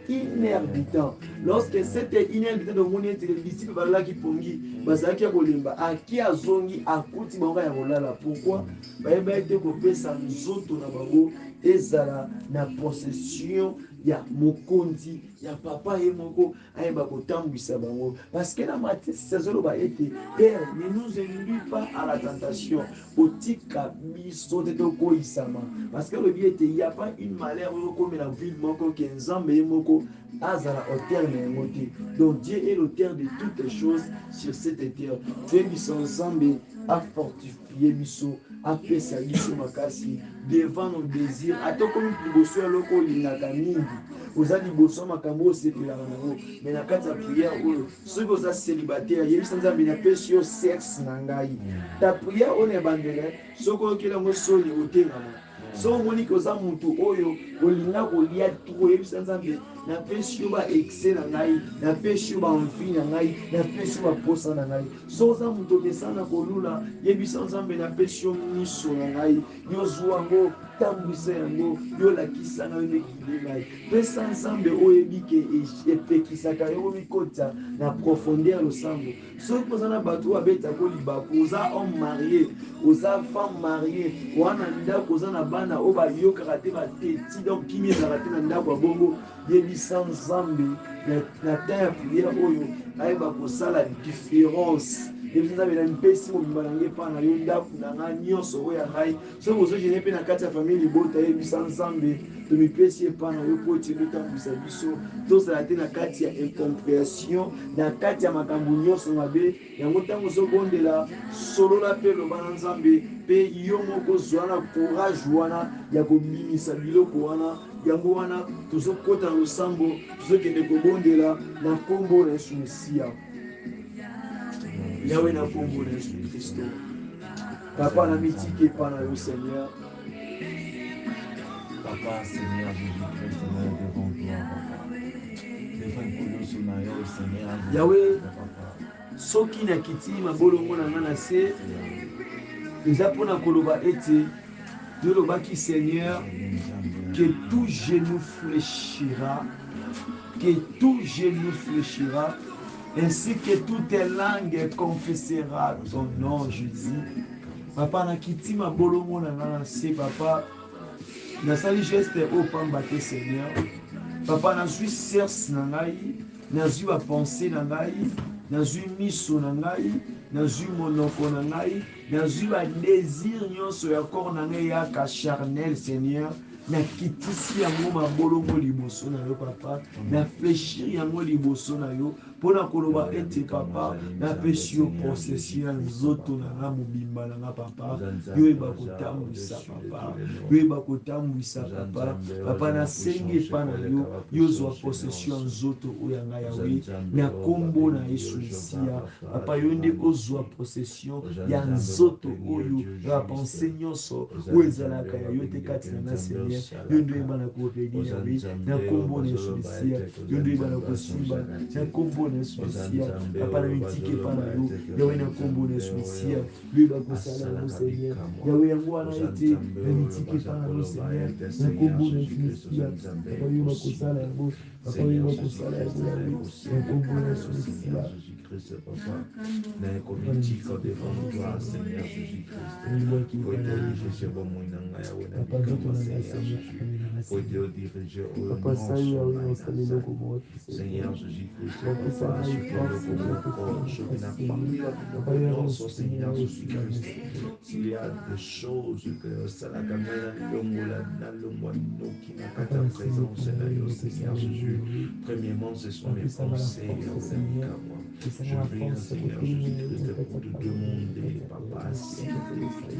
une heure du temps. Lorsque c'était une heure du temps, les disciples bazalaki pongi, bazalaki kolimba, aki azongi akuti bango ya kolala. Pourquoi? Bayeba ete kopesa nzoto na bango ezala na possession ya mokonzi ya papa ye moko ayeba kotambwisa bango parce que na Matthieu sazoloba ete père ne nous induis pas à la tentation otika biso te tokoyisama parce que lobi ete y a pas une malheur oyo comme la ville moko ke nzambe ye moko azala auteur na yango te donc Dieu est l'auteur de toutes les choses sur cette terre toyebiso nzambe afortifie biso apesa biso makasi devant nos désirs atokomi liboso ya loko olingaka mingi oza liboso ya makambo osepelaka nango mais na kati ya prière oyo soki oza célibataire yebisa nzambe napesi yo sexe na ngai ta prière oyo na ebandele soki oyokeli yango soli otengama so omoni ke oza motu oyo olinga kolia tro oyebisa nzambe napesi yo baexcès na ngai napesi yo baenvie na ngai napesi yo baposa na ngai so oza moto okesana na kolula yebisa nzambe napesi yo miso na ngai yozwa yango tambwisa yango yolakisa ngai mekili ngai pesa nzambe oyebi ke epekisaka yo mikota na profondeur losambo soki oza na bato oyo abetako libaku oza homme marié oza femme marié wana ndako oza na bana oyo bayokaka te bateti donc kimi ezalaka te na ndako ya bongo yebisa nzambe na temps ya prière oyo ayeba kosala différence yebisa nzambe na mpesi mobimba na ngai epa na yo ndako na ngai nyonso oyo ya ngai soki ozogene mpe na kati ya famille libota yebisa nzambe tomipesi epa na yo po ete etambwisa biso tozala te na kati ya incompréhension na kati ya makambo nyonso mabe yango ntango ozobondela solola mpe loba na nzambe mpe yo moko zwa na courage wana ya kobimisa biloko wana yango wana tozokota na losambo tozokende kobondela na nkombo na Yesu Mesia yawe na nkombo na Yesu Kristo papa na mitiki epa na yo Seigneur Papa, Seigneur Jésus-Christ, on est devant toi, Papa. Devant nous, Seigneur, Yahweh, soki na kiti mabolongo na ngana se eza pona koloba ete yolobaki Seigneur que tout genou fléchira ainsi que toute langue confessera ton nom Jésus. Papa na kiti mabolongo na ngana se papa nasali geste o pamba te Seigneur papa nazwi serse na ngai nazwi bapense na ngai nazwi miso na ngai nazwi monoko na ngai nazwi badésir nyonso ya corps na ngai yaka charnel Seigneur nakitisi yango mabolongo liboso na yo papa na fléchir yango liboso na yo mpona koloba ete papa napesi yo possession ya nzoto na nga mobimba na nga papa yo yeba kotambwisa papa yo yeba kotambwisa papa papa nasengi epa na yo yozwa possession ya nzoto oyo ya ngai yawe na nkombo na yesu mesiya papa yo nde ozwa possession ya nzoto oyo ya pense nyonso oyo ezalaka ya yo te kati na nga seigneur yo nde oyeba na koredi yawe na nkombo na yesu mesiya yo nde oyeba na kosimba na nkombo na yesu mesiya papa na mitiki epa na yo yawe na nkombo na yesu mesiya yo oyeba kosala yango seigneur yawe yango wana ete na mitiki epa na yo seigneur na nkombo na yesu mesiya papa oyeba kosala yango papa oyeba kosala yango yawe na nkombo na yesu mesiya nayekomitika devant toi Seigneur Jésus-Christ pour te diriger bomoi na ngai yawe na bikama Seigneur Jésus pour te diriger au nom Seigneur Jésus-Christ papa soki eloko moko soki na pambi ya biloko nyonso Seigneur Jésus-Christ s'il y a des choses que osalaka ngai nalongwa noki na kati ya présence na yo Seigneur Jésus premièrement ce sont mes pensées yawe na bikama je prie Seigneur Jésus-Christ pour te demander papa s'il te plaît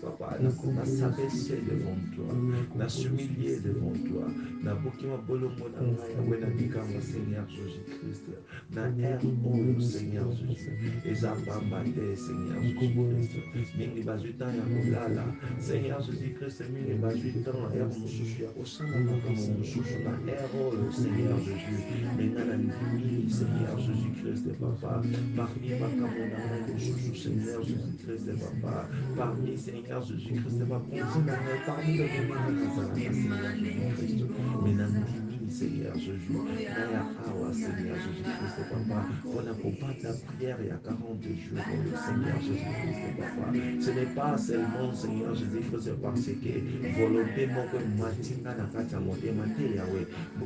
papa na s'abaisser devant toi na s'humilier devant toi na bokima bolongo na ngai yawe na bikama Seigneur Jésus-Christ na ère oyo Seigneur Jésus eza pamba te Seigneur Jésus-Christ mingi bazwi temps ya kolala Seigneur Jésus-Christ mingi bazwi temps ère mosusu ya kosala makambo mosusu na ère oyo Seigneur Jésus menga na ndimi Seigneur Jésus-Christ papa parmi makambo na ngai mosusu Seigneur Jésus-Christ papa parmi Seigneur Jésus-Christ bakonzi na ngai parmi le bonheur nazalaka Seigneur Jésus-Christ mais na ndimi Seigneur Jésus naya awa Seigneur Jésus-Christ papa mpona kobata prière ya 40 jours oyo Seigneur Jésus-Christ papa ce n'est pas seulement Seigneur Jésus-Christ parce que volonté moko matinga na kati ya motema te yawe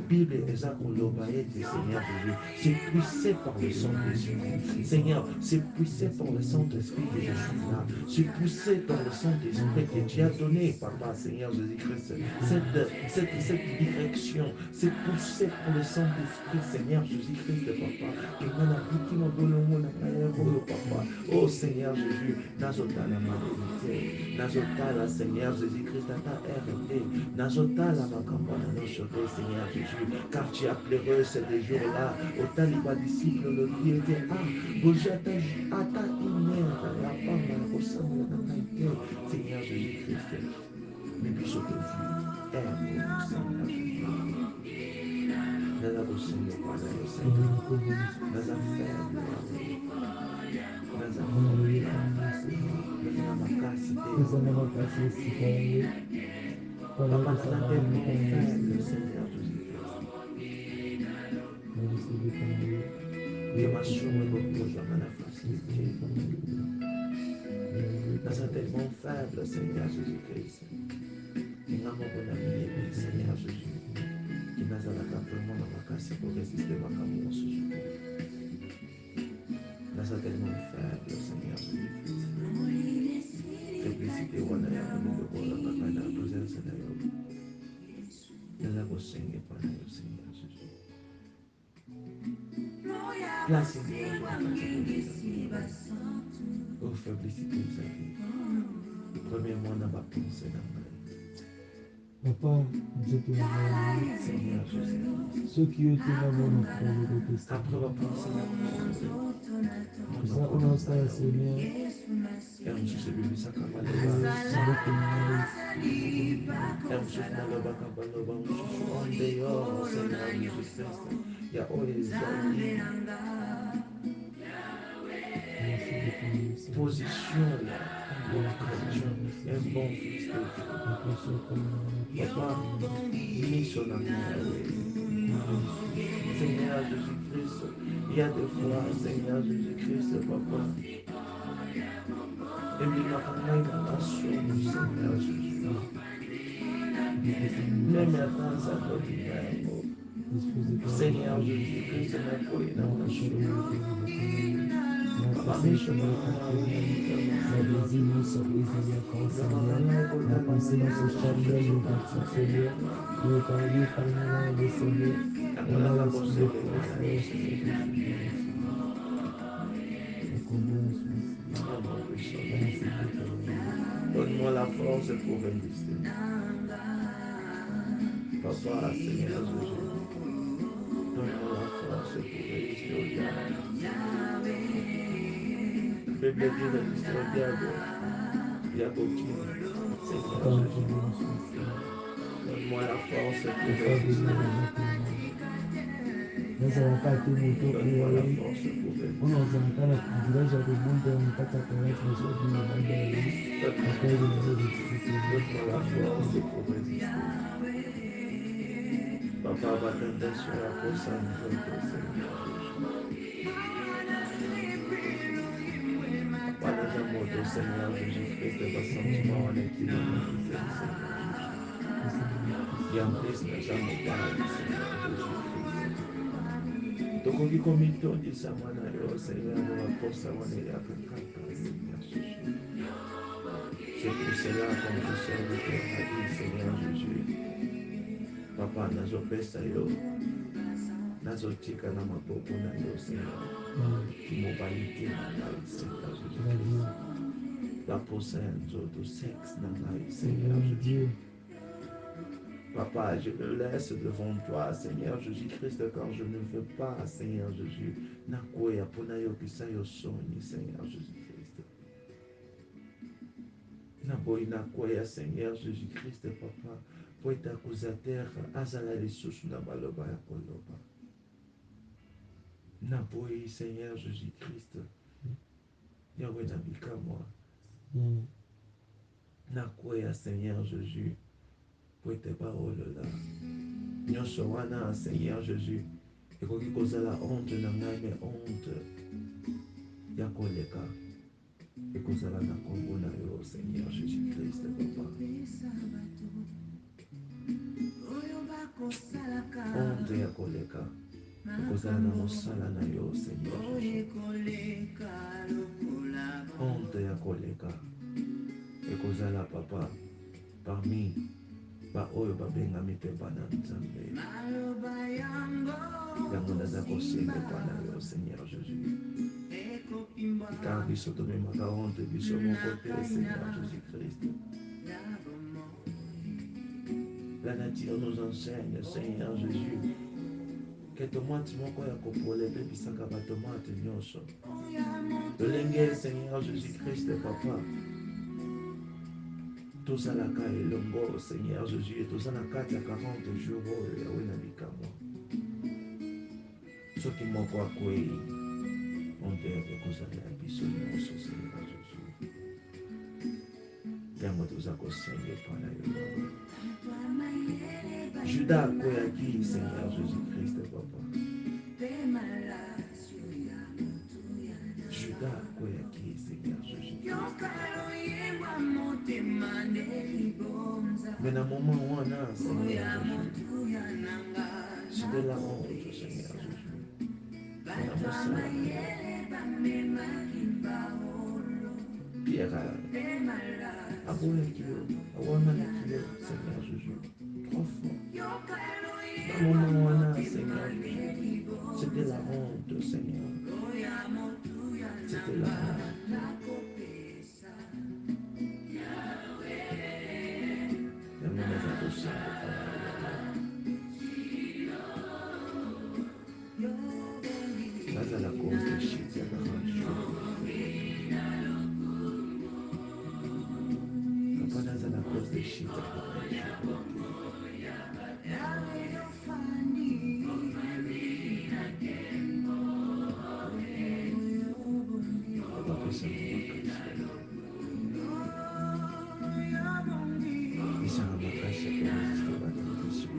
bible eza koloba ete Seigneur Jésus c'est poussé par le Saint-Esprit Seigneur c'est poussé par le Saint-Esprit que je suis là c'est poussé par le Saint-Esprit que tu as donné papa Seigneur Jésus-Christ cette direction c'est poussé par le Saint-Esprit Seigneur Jésus-Christ papa que ngana bikima bolongo na ngai oyo papa oh Seigneur Jésus nazotala maleli te nazotala Seigneur Jésus-Christ ata RT nazotala makambo na nyonso te Seigneur Jésus car tu as pleuré ces jours-là otali badisciple olobi ete bozwi ata inere ya pamba ya kosambela na ngai te Seigneur Jésus-Christ mais biso tozwi ere Seigneur Jésus naza kosenga pana yo Seigneur naza faible naza na makasi te papa naza tellement faible Seigneur Jésus-Christ que masumu ekokozwanga na facilité naza tellement faible Seigneur Jésus-Christ nga moko na miyebi Seigneur Jésus que nazalaka vraiment na makasi pour résister makambo mosusu te naza tellement faible Seigneur Jésus-Christ féblicité wana yango nde bokolaka ngai na présence na yo naza kosenga epai na yo Seigneur Jésus place nyonso na kati ya o féblicité ezali premièrement na bapense na ngai papa nzoto na ngai Seigneur Jésus soki yo te na mona kolo kopesa après bapense na oza ona osala seigneur ya mosusu ebebisaka maloba maboko na ngai ya mosusu nalobaka baloba mosusu en dehors Seigneur Jésus-Christ ya oyo ezali position ya un bon chrétien un bon fils de Dieu papa miso na ngai yawe Seigneur Jésus-Christ il y a des fois Seigneur Jésus-Christ papa ebimaka ngai na masumu Seigneur Jésus meme ata nzambe na yango Seigneur Jésus-Christ nakoyi na masumu Papa, Mishama, la désir surprise yako Seigneur, la pensée dans ce charnière négatif Seigneur, nous parlons par le Seigneur, et là l'esprit de force, là Seigneur Jésus, donne-moi la force pour résister. Papa, Seigneur Jésus, donne-moi la force pour résister au diable. Bible dit résister au diable. Il y a aucune. Seigneur Jésus, donne-moi la force pour résister. nazalaka te moto Donne-moi la oyo force pour résister. wana ozalaka na village ya kobonda na kati ya paroisse nazobina libanda ya ye akoyebi na résister Donne-moi la force pour résister. Papa, va tentation ya kosa nzoto, Seigneur Jésus. Papa, naza moto, Seigneur Jésus-Christ, basentiment wana ekili na kizeli, Seigneur Jésus. Yambris naza mobali, Seigneur Jésus-Christ. Tokoki komitondisa mwana yo, Seigneur, na baposa wana eyaka kaka, Seigneur Jésus. C'est pour cela comme ton serviteur a dit, Seigneur Jésus. Papa, nazopesa yo, nazotika na maboko na yo, Seigneur. Mobali te na ngai, Seigneur Jésus-Christ. Baposa ya nzoto, sexe na ngai, Seigneur Jésus. Papa, je le laisse devant toi, Seigneur Jésus-Christ, quand je ne veux pas, Seigneur Jésus. Nakoya pona yo kisa yo soni, Seigneur Jésus-Christ. Naboyi nakoya, Seigneur Jésus-Christ, Papa, po ete accusateur azala lisusu na baloba ya koloba. Naboyi, Seigneur Jésus-Christ, yawe na bikamwa. Nakoya, Seigneur Jésus, po ete baolola. Nyonso wana, Seigneur Jésus, ekoki kozala honte na ngai, me honte ya koleka ekozala na kombo na yo, Seigneur Jésus-Christ, Papa. Honte ya koleka ekozala na mosala na yo, Seigneur Jésus. Honte ya koleka ekozala, Papa, parmi baoyo babengami mpe bana Nzambe. Yango naza kosenga epai na yo, Seigneur Jésus. Car biso tomemaka honte biso moko te, Seigneur Jésus-Christ. La nature nous enseigne, Seigneur Jésus, que tomate moko ya kopola ebebisaka batomate nyonso. Tolenge, Seigneur Jésus-Christ, Papa, tozalaka elongo, Seigneur Jésus, tozala kati ya 40 jours oyo yawe na bikamwa. Soki moko akwei honte ekozala ya biso nyonso, Seigneur Jésus. Yango toza kosenga epai na yo yawe. Juda akweyaki, Seigneur Jésus-Christ, Papa. Juda akweyaki, Seigneur Jésus-Christ. Mais dans le moment où on a, Seigneur Jésus, c'était la honte, Seigneur Jésus. On a mon salaire. Pierre a beau un kilo, a un kilo, Seigneur Jésus. 3 fois. Dans le moment où on a, Seigneur Jésus, c'était la honte, Seigneur. C'était la honte. That's la cause de shit, il y a 40 jours. Papa, that's la cause de shit, il y a 40 jours. Papa, pesa makasha pour résister à la tentation.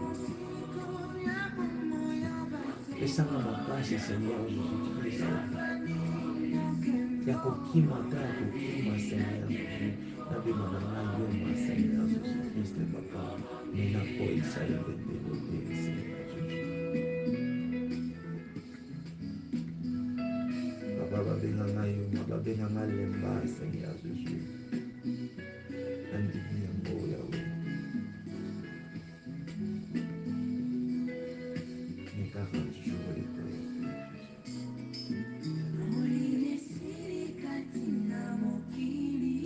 Pesanga makasha, Seigneur Jésus-Christ. Ya kokima ata ya kokima, Seigneur Jésus. Nabema na ngai yoma, Seigneur Jésus-Christ, Papa. Mais nakoyisa elembelo te, Seigneur Jésus. Papa babenga ngai Namalemba, Seigneur Jésus. Andinyambo, Yahweh. Mes 40 jours de prière.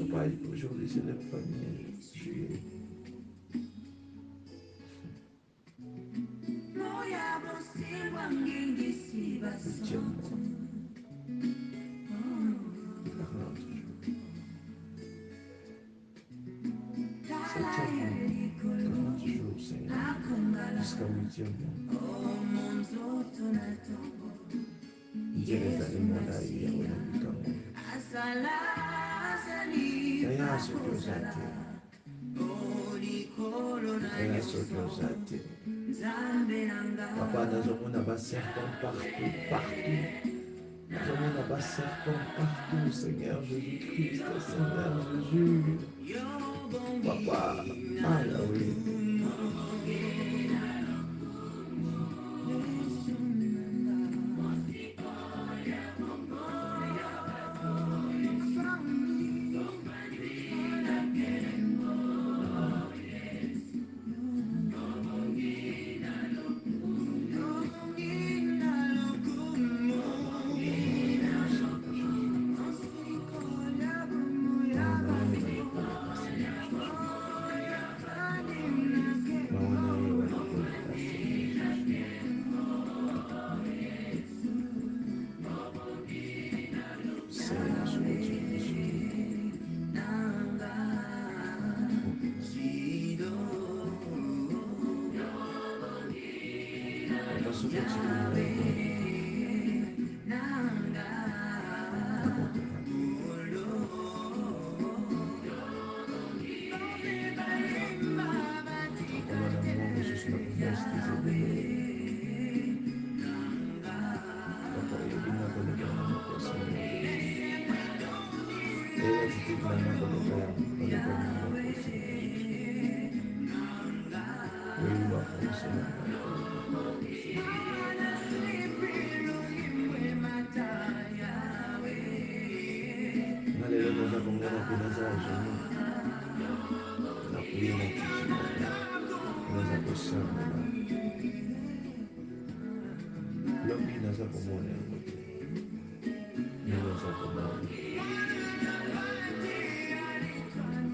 Papa, aujourd'hui c'est le 1er juillet. Huitième mois. 40 jours. Septième mois. 40 jours, Seigneur. Jusqu'à 8e mois. Gereza limodai ya wenabikamu. Aya sokyozate. Aya sokyozate. Papa, nous avons des serpents partout, partout. Nous avons des serpents partout, Seigneur Jésus-Christ, Seigneur Jésus. Papa, ah Yahweh.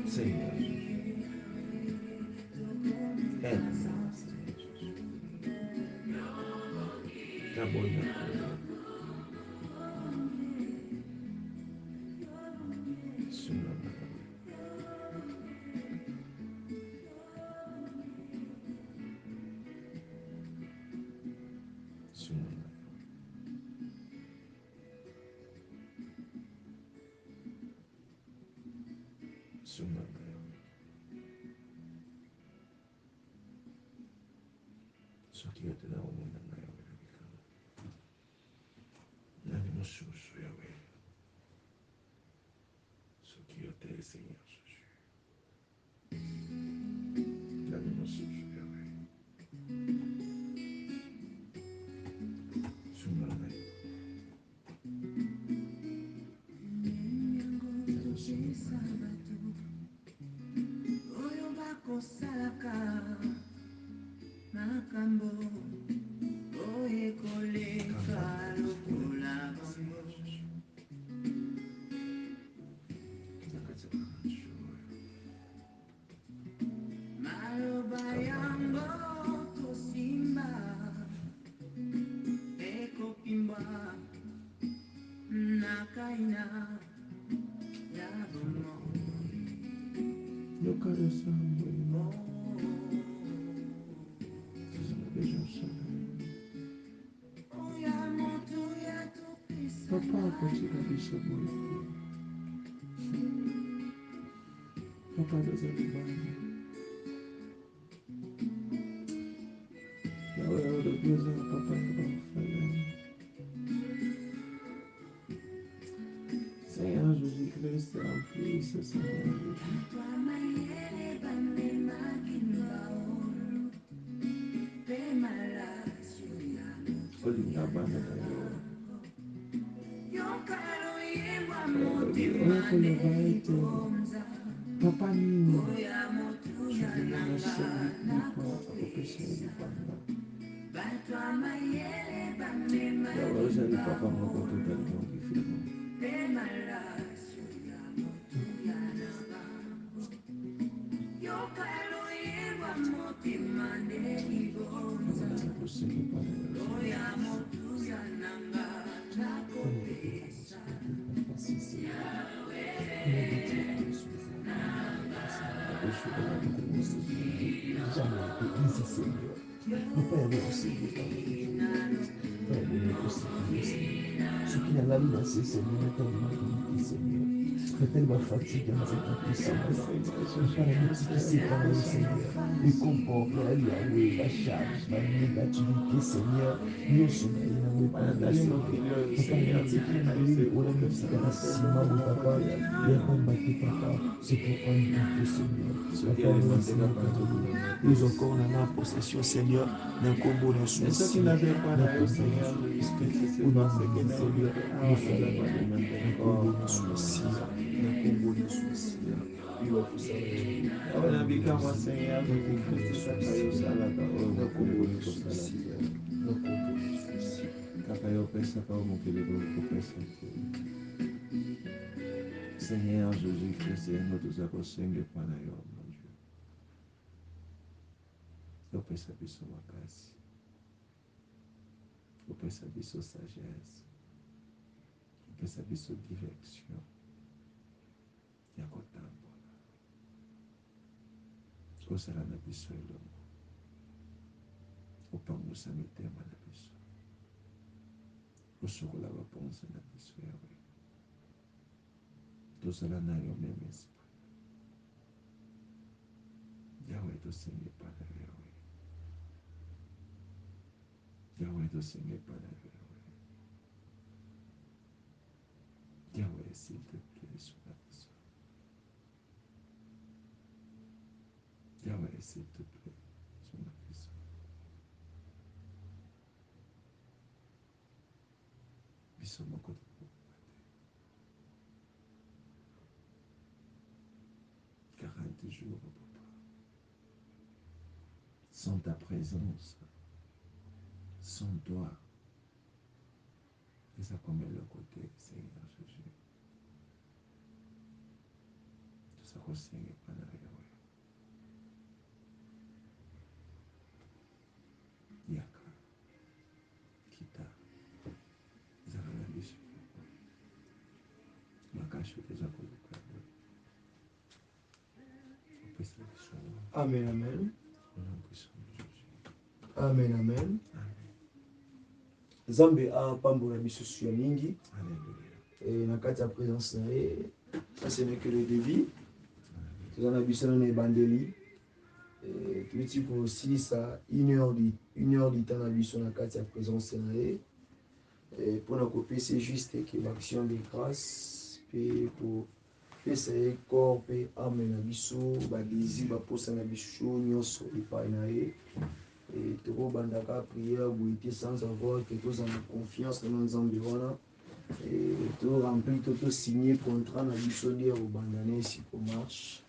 Seigneur Jésus, aide-moi, Seigneur Jésus. Kaboya koya. Sunana Yahweh. Sunana Yahweh. Sunana Yahweh. Soki yote na umuna na Yahweh. Nani mususu Yahweh. Soki yote Seigneur Jésus. Nani mususu Yahweh. Sunana Yahweh. Salaka makambo oyekoleka lokola bango maloba yango tosimba ekopimbwa na kaina ya bomoi Yokara Sambo. Papa katika bisha Mungu. Papa dazalibana. Yawe udogoza papa yabamfalani. Seigneur Jésus-Christ, remplisse Seigneur Jésus. Olinga bana na yo. Papa nini ce qui n'a la vie dans ces Seigneur, est tellement limité, Seigneur. Mais tellement fatigué dans cette vie, Seigneur. Mais par la multiplicité, par le Seigneur. Et comporte la Yahweh, la charge, la négativité, Seigneur. Nous sommes là, oui, par le Seigneur. Papa, c'est qui est venu au lendemain, c'est qu'à la ciment, mon papa. Et à combattre, papa. C'est pour un but, Seigneur. Papa, nous sommes nous encore dans la possession, Seigneur. D'un combo, d'un souci. Ceux qui n'avaient pas d'ailleurs, Seigneur, Au nom de Seigneur, nous sommes Seigneur Jésus-Christ, nous tous avons singé pendant mon Dieu. Nous pouvons savoir sur ma grâce. Nous pouvons savoir sur sagesse. Nous pouvons savoir sur direction. Il y a quoi de temps. Au sein de la biso et l'homme. Au pas moussa mette ma la biso. Au soko la réponse na biso ya oui. Tout cela n'a eu même esprit. Yahweh to singé pas la Yahweh. Yahweh to singé pas la Yahweh. Yahweh s'il te plaît sur la biso. Yahweh s'il te plaît sur la biso. Biso mon côté. 40 jours, papa. Sans ta présence, sans toi, et ça comme le côté, Seigneur Jésus. Tout ça qu'on saigne pas dans la Yahweh. Yaka, Kita, Zarana Bisu, Makashu, déjà pour le cœur. Amen, amen. Amen, amen. Nzambe apambola biso ya mingi. Et na kati ya présence na ye, ça ce n'est que le début. Toza na biso na ebandeli. Et tout pour aussi ça une heure du temps na biso na kati ya présence na ye. Et pour na kopesa juste que l'action de grâce et pour pesa ye corps pe ame na biso ba désir ba posa na biso nyonso epai na ye. Et toko bandaka prière boité sans avoir que tous en confiance dans Nzambe wana. Et tout rempli tout signé contrat na biso dia au bandane si ko marche.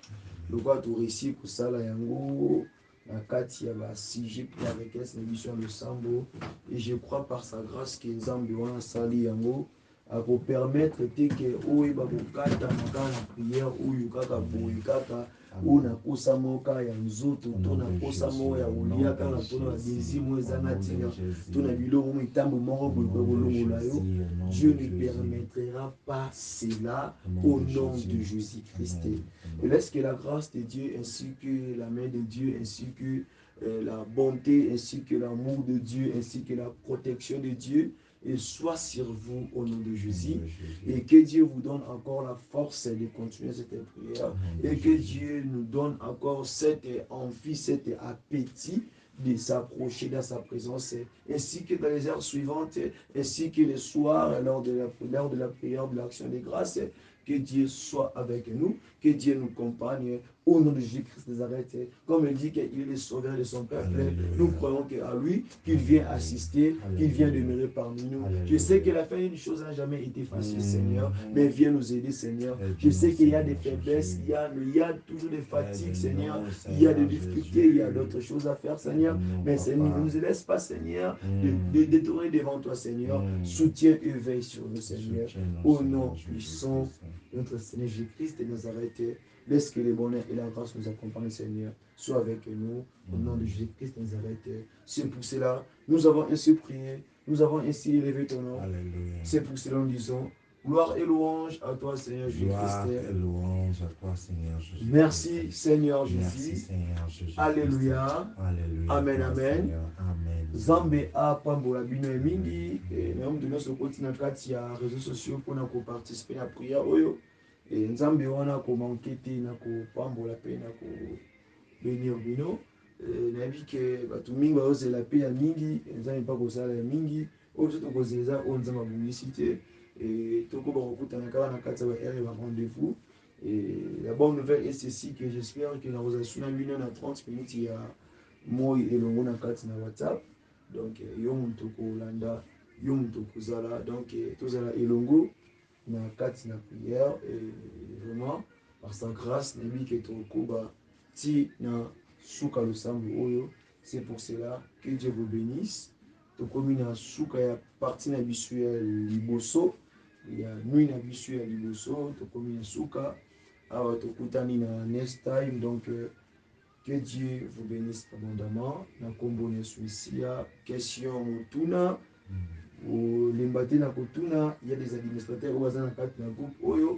Le quoi tout réussi pour ça la yango na kati ya ba sujet pour avec la mission de Sambo. Et je crois par sa grâce que Nzambe wana sali yango à vous permettre que oye ba bokata makana prière ou kaka boye kaka ou na kosa moka ya nzoto to na kosa mo ya ulia kaka to na désir mo ezana tinga to na biloko mo itambo moko boye ko bolongola yo. Dieu ne permettra pas cela au nom de Jésus-Christ. Et laisse que la grâce de Dieu ainsi que la main de Dieu ainsi que la bonté ainsi que l'amour de Dieu ainsi que la protection de Dieu et soit sur vous au nom de Jésus. Et que Dieu vous donne encore la force de continuer cette prière. Et que Dieu nous donne encore cette envie, cet appétit de s'approcher dans sa présence. Ainsi que dans les heures suivantes, ainsi que le soir, lors de la prière, de l'action de grâce. Que Dieu soit avec nous, que Dieu nous compagne Au nom de Jésus-Christ de Nazareth, comme il dit qu'il est le sauveur de son peuple, nous croyons qu'à lui, qu'il vient assister, qu'il vient demeurer parmi nous. Je sais que la fin d'une chose n'a jamais été facile, Seigneur, mais viens nous aider, Seigneur. Je sais qu'il y a des faiblesses, il y a toujours des fatigues, Seigneur, il y a des difficultés, il y a d'autres choses à faire, Seigneur, mais Seigneur, ne nous laisse pas, Seigneur, de détourner devant toi, Seigneur. Soutiens et veille sur nous, Seigneur, au nom puissant de notre Seigneur Jésus-Christ de Nazareth. Laisse que le bonheur et la grâce nous accompagnent, Seigneur. Sois avec nous, au nom de Jésus-Christ de Nazareth. C'est pour cela, nous avons ainsi prié, nous avons ainsi élevé ton nom. C'est pour cela, nous disons, gloire et louange à toi, Seigneur Jésus-Christ. Gloire et louange à toi, Seigneur Jésus. Merci, Seigneur Jésus. Merci, Seigneur Jésus. Alléluia. Alléluia. Amen, amen. Amen. Zambe a pambola bino mingi et nous devons se continuer à faire réseaux sociaux pour nous participer à la prière. Et Nzambe wana ko mankete na ko pambola pe na ko bénir bino na bi ke batu mingi ba ozela pe ya mingi Nzambe pa ko sala ya mingi o to ko zeza o Nzambe publicité et to ko ba kokutana kala na kati ya rendez-vous. Et la bonne nouvelle est ceci, que j'espère que nous avons une à 30 minutes il y a moi et le monde na WhatsApp. Donc yo mutoko landa yo mutoko zala donc to zala elongo na kati na prière et vraiment par sa grâce nebi ke to koba ti na suka losambo oyo. C'est pour cela que Dieu vous bénisse. To komi na suka ya parti na bisu ya liboso ya nuit na bisu ya liboso to komi na suka awa to kutani na next time. Donc que Dieu vous bénisse abondamment. Na kombo na Suisia question mutuna ou limbate na kotuna, il y a des administrateurs au bazar na kati na groupe oyo